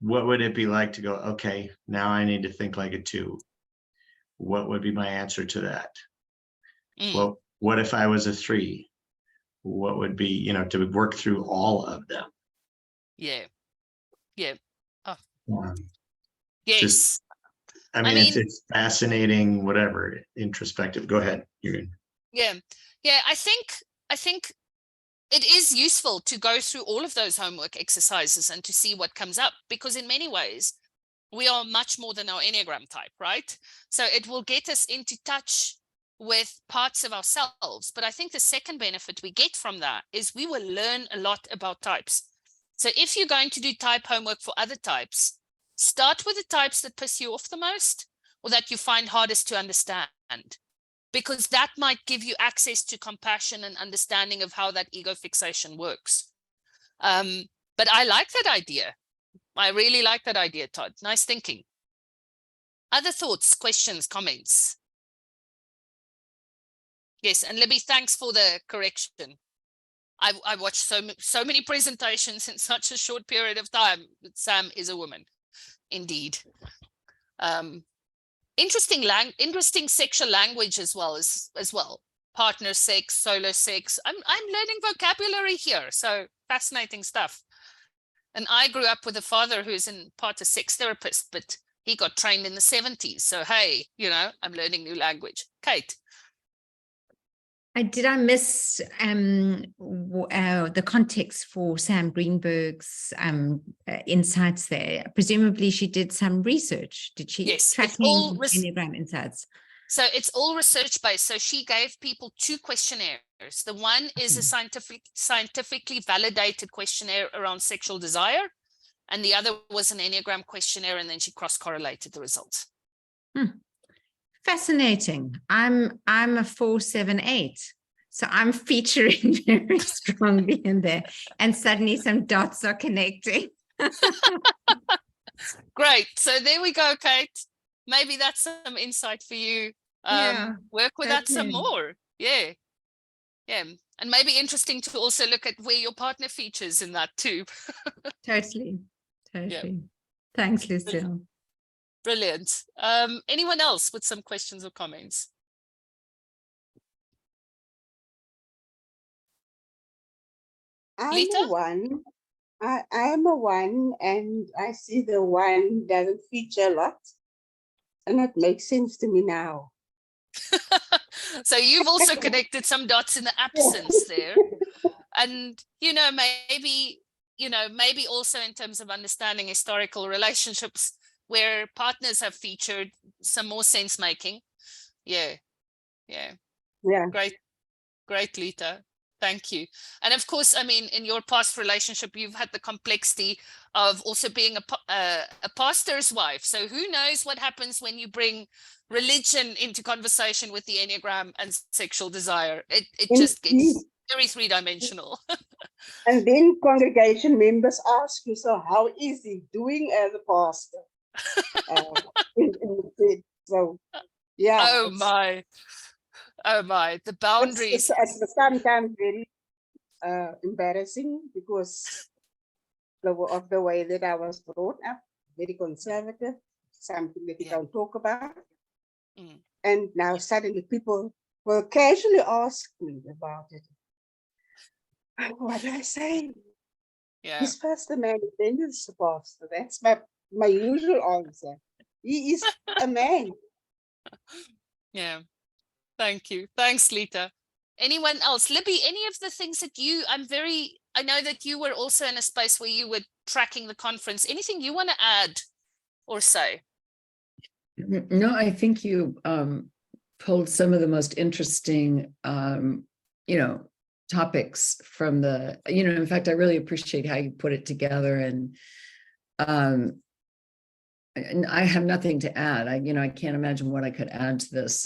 what would it be like to go, okay, now I need to think like a 2. What would be my answer to that? Well, what if I was a 3? What would be, you know, to work through all of them? Yeah. Oh. Yes. Just, I mean, it's fascinating, whatever, introspective. Go ahead. You're in. Yeah. I think it is useful to go through all of those homework exercises and to see what comes up, because in many ways, we are much more than our Enneagram type, right? So it will get us into touch with parts of ourselves. But I think the second benefit we get from that is we will learn a lot about types. So if you're going to do type homework for other types, start with the types that piss you off the most or that you find hardest to understand, because that might give you access to compassion and understanding of how that ego fixation works. But I like that idea. I really like that idea, Todd. Nice thinking. Other thoughts, questions, comments? Yes, and Libby, thanks for the correction. I watched so many presentations in such a short period of time. Sam is a woman, indeed. Interesting sexual language as well. Partner sex, solo sex. I'm learning vocabulary here, so fascinating stuff. And I grew up with a father who's in part a sex therapist, but he got trained in the 70s. So, hey, you know, I'm learning new language. Kate. Did I miss the context for Sam Greenberg's insights there? Presumably she did some research, did she? Yes. Tracking Enneagram insights. So it's all research-based. So she gave people 2 questionnaires. The one is a scientifically validated questionnaire around sexual desire, and the other was an Enneagram questionnaire, and then she cross-correlated the results. Fascinating. I'm a 4-7-8, so I'm featuring very strongly in there, and suddenly some dots are connecting. Great. So there we go, Kate. Maybe that's some insight for you. Work with that some more. Yeah. And maybe interesting to also look at where your partner features in that too. Totally. Yeah. Thanks, Lucille. Brilliant. Anyone else with some questions or comments? I'm a 1. I am a 1, and I see the 1 doesn't feature a lot, and it makes sense to me now. So you've also connected some dots in the absence there, and maybe also in terms of understanding historical relationships where partners have featured some more sense making. Yeah. Great, Lita. Thank you. And of course, I mean, in your past relationship, you've had the complexity of also being a pastor's wife. So who knows what happens when you bring religion into conversation with the Enneagram and sexual desire. It just gets very 3-dimensional. And then congregation members ask you, so how is he doing as a pastor? So, yeah. Oh my, the boundaries. It's sometimes very embarrassing because of the way that I was brought up, very conservative, something that you don't talk about. And now suddenly people will casually ask me about it. What do I say? Yeah. He's first a man, then he's a pastor. That's my usual answer. He is a man. Yeah. Thank you. Thanks, Lita. Anyone else? Libby, any of the things that I know that you were also in a space where you were tracking the conference. Anything you want to add or say? No, I think you pulled some of the most interesting, topics from the, in fact, I really appreciate how you put it together, and I have nothing to add. I can't imagine what I could add to this.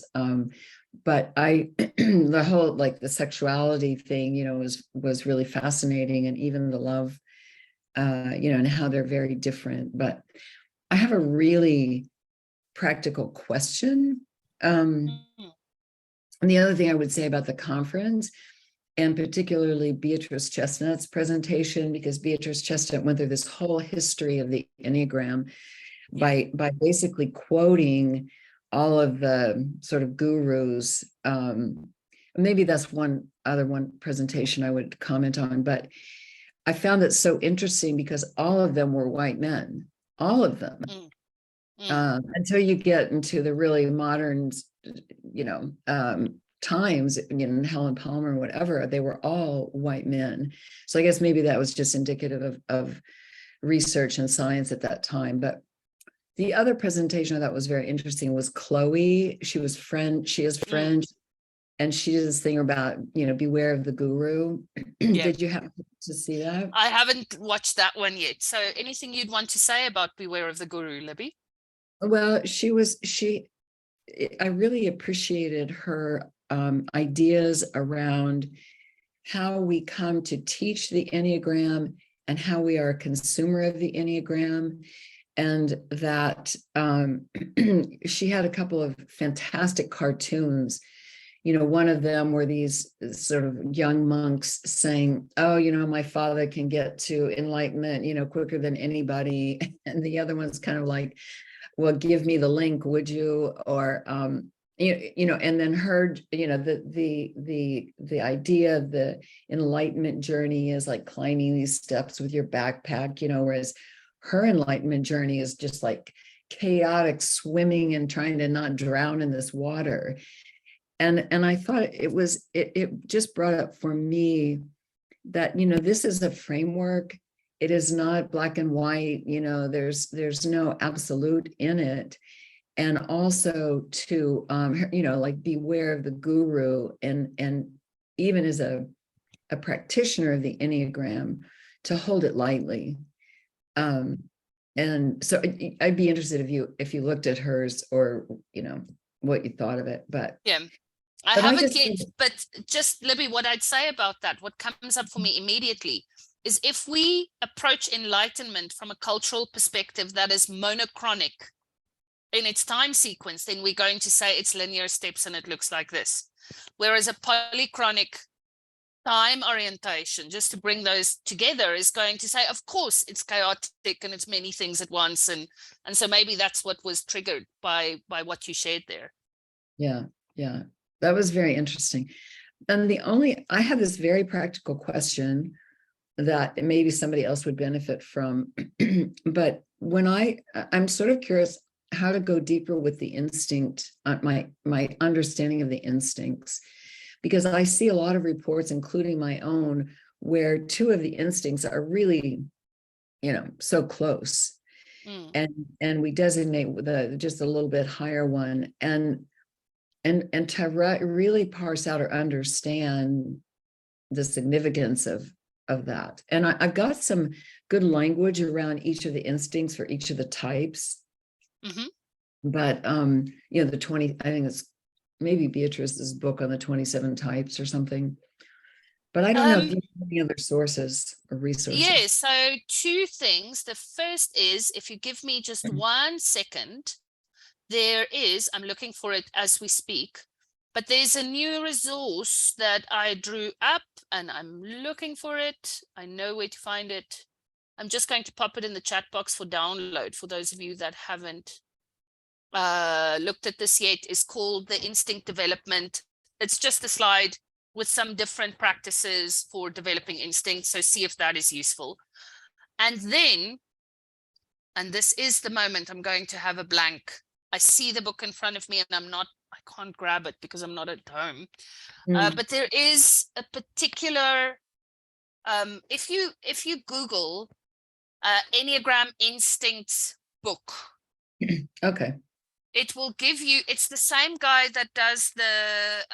But the whole, like, the sexuality thing, was really fascinating, and even the love, and how they're very different. But I have a really practical question. And the other thing I would say about the conference, and particularly Beatrice Chestnut's presentation, because Beatrice Chestnut went through this whole history of the Enneagram by basically quoting all of the sort of gurus. Maybe that's one presentation I would comment on, but I found it so interesting because all of them were white men, all of them. Until you get into the really modern, times, Helen Palmer, whatever, they were all white men. So I guess maybe that was just indicative of research and science at that time. But the other presentation I thought was very interesting was Chloe. She is French, and she did this thing about, beware of the guru. Did you happen to see that? I haven't watched that one yet. So anything you'd want to say about beware of the guru, Libby? Well, I really appreciated her ideas around how we come to teach the Enneagram and how we are a consumer of the Enneagram. And that she had a couple of fantastic cartoons. One of them were these sort of young monks saying, oh, my father can get to enlightenment, quicker than anybody. And the other one's kind of like, well, give me the link, would you? Or, and then heard, the idea of the enlightenment journey is like climbing these steps with your backpack, whereas her enlightenment journey is just like chaotic swimming and trying to not drown in this water. And I thought it just brought up for me that, this is a framework. It is not black and white, there's no absolute in it. And also to, like, beware of the guru, and even as a practitioner of the Enneagram, to hold it lightly. And so I'd be interested if you looked at hers, or, what you thought of it, but. Yeah. I haven't yet, but just, Libby, what I'd say about that, what comes up for me immediately is, if we approach enlightenment from a cultural perspective that is monochronic in its time sequence, then we're going to say it's linear steps and it looks like this. Whereas a polychronic time orientation, just to bring those together, is going to say, of course, it's chaotic and it's many things at once. And so maybe that's what was triggered by what you shared there. Yeah. That was very interesting. And I have this very practical question that maybe somebody else would benefit from. But when I'm sort of curious how to go deeper with the instinct, my understanding of the instincts, because I see a lot of reports, including my own, where two of the instincts are really, so close. And we designate just a little bit higher one, and to really parse out or understand the significance of that. And I've got some good language around each of the instincts for each of the types. But the 20, I think it's maybe Beatrice's book on the 27 types or something. But I don't know if you have any other sources or resources. Yeah, so two things. The first is, if you give me just 1 second, I'm looking for it as we speak, but there's a new resource that I drew up and I'm looking for it. I know where to find it. I'm just going to pop it in the chat box for download for those of you that haven't looked at this yet, is called the instinct development. It's just a slide with some different practices for developing instincts. So see if that is useful. And then, and this is the moment I'm going to have a blank. I see the book in front of me and I can't grab it because I'm not at home. But there is a particular, if you Google Enneagram Instincts book. Okay. It will give you, it's the same guy that does the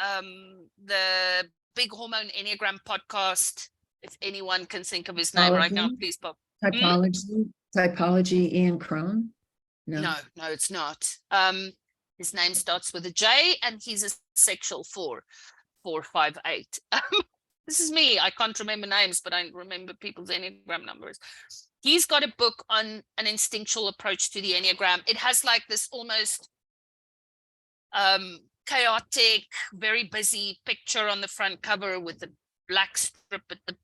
Big Hormone Enneagram podcast. If anyone can think of his name right now, please pop. Typology, Ian Crone? No, it's not. His name starts with a J and he's a sexual 458. This is me. I can't remember names, but I remember people's Enneagram numbers. He's got a book on an instinctual approach to the Enneagram. It has like this almost chaotic, very busy picture on the front cover with the black strip at the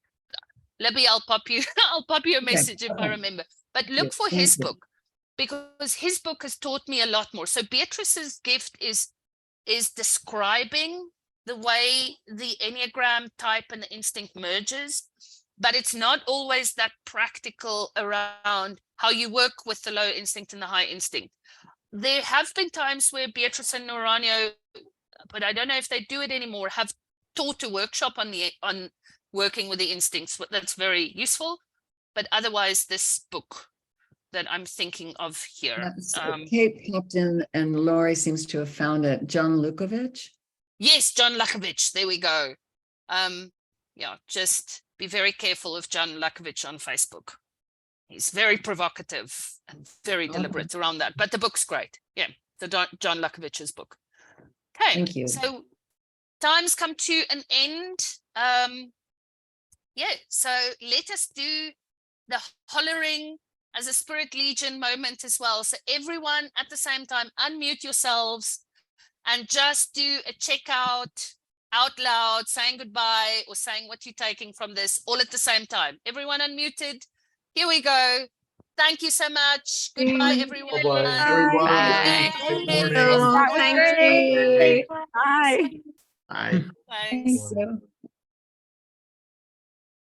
Libby. I'll pop you a message if I remember. But look for his book, because his book has taught me a lot more. So Beatrice's gift is describing the way the Enneagram type and the instinct merges, but it's not always that practical around how you work with the low instinct and the high instinct. There have been times where Beatrice and Noranio, but I don't know if they do it anymore, have taught a workshop on working with the instincts. That's very useful. But otherwise, this book that I'm thinking of here. Kate popped in and Laurie seems to have found it. John Lukovich? Yes, John Lukovich. There we go. Yeah, just be very careful of John Lukovich on Facebook. He's very provocative and very deliberate around that. But the book's great. Yeah, the John Lukovich's book. Okay, thank you. So time's come to an end. Yeah, so let us do the hollering as a Spirit Legion moment as well. So everyone at the same time, unmute yourselves and just do a checkout out loud, saying goodbye or saying what you're taking from this all at the same time. Everyone unmuted. Here we go. Thank you so much. Goodbye, everyone. Bye-bye, everyone. Bye. Good morning. Thank you. Bye. Bye. Bye. Thanks. Thanks.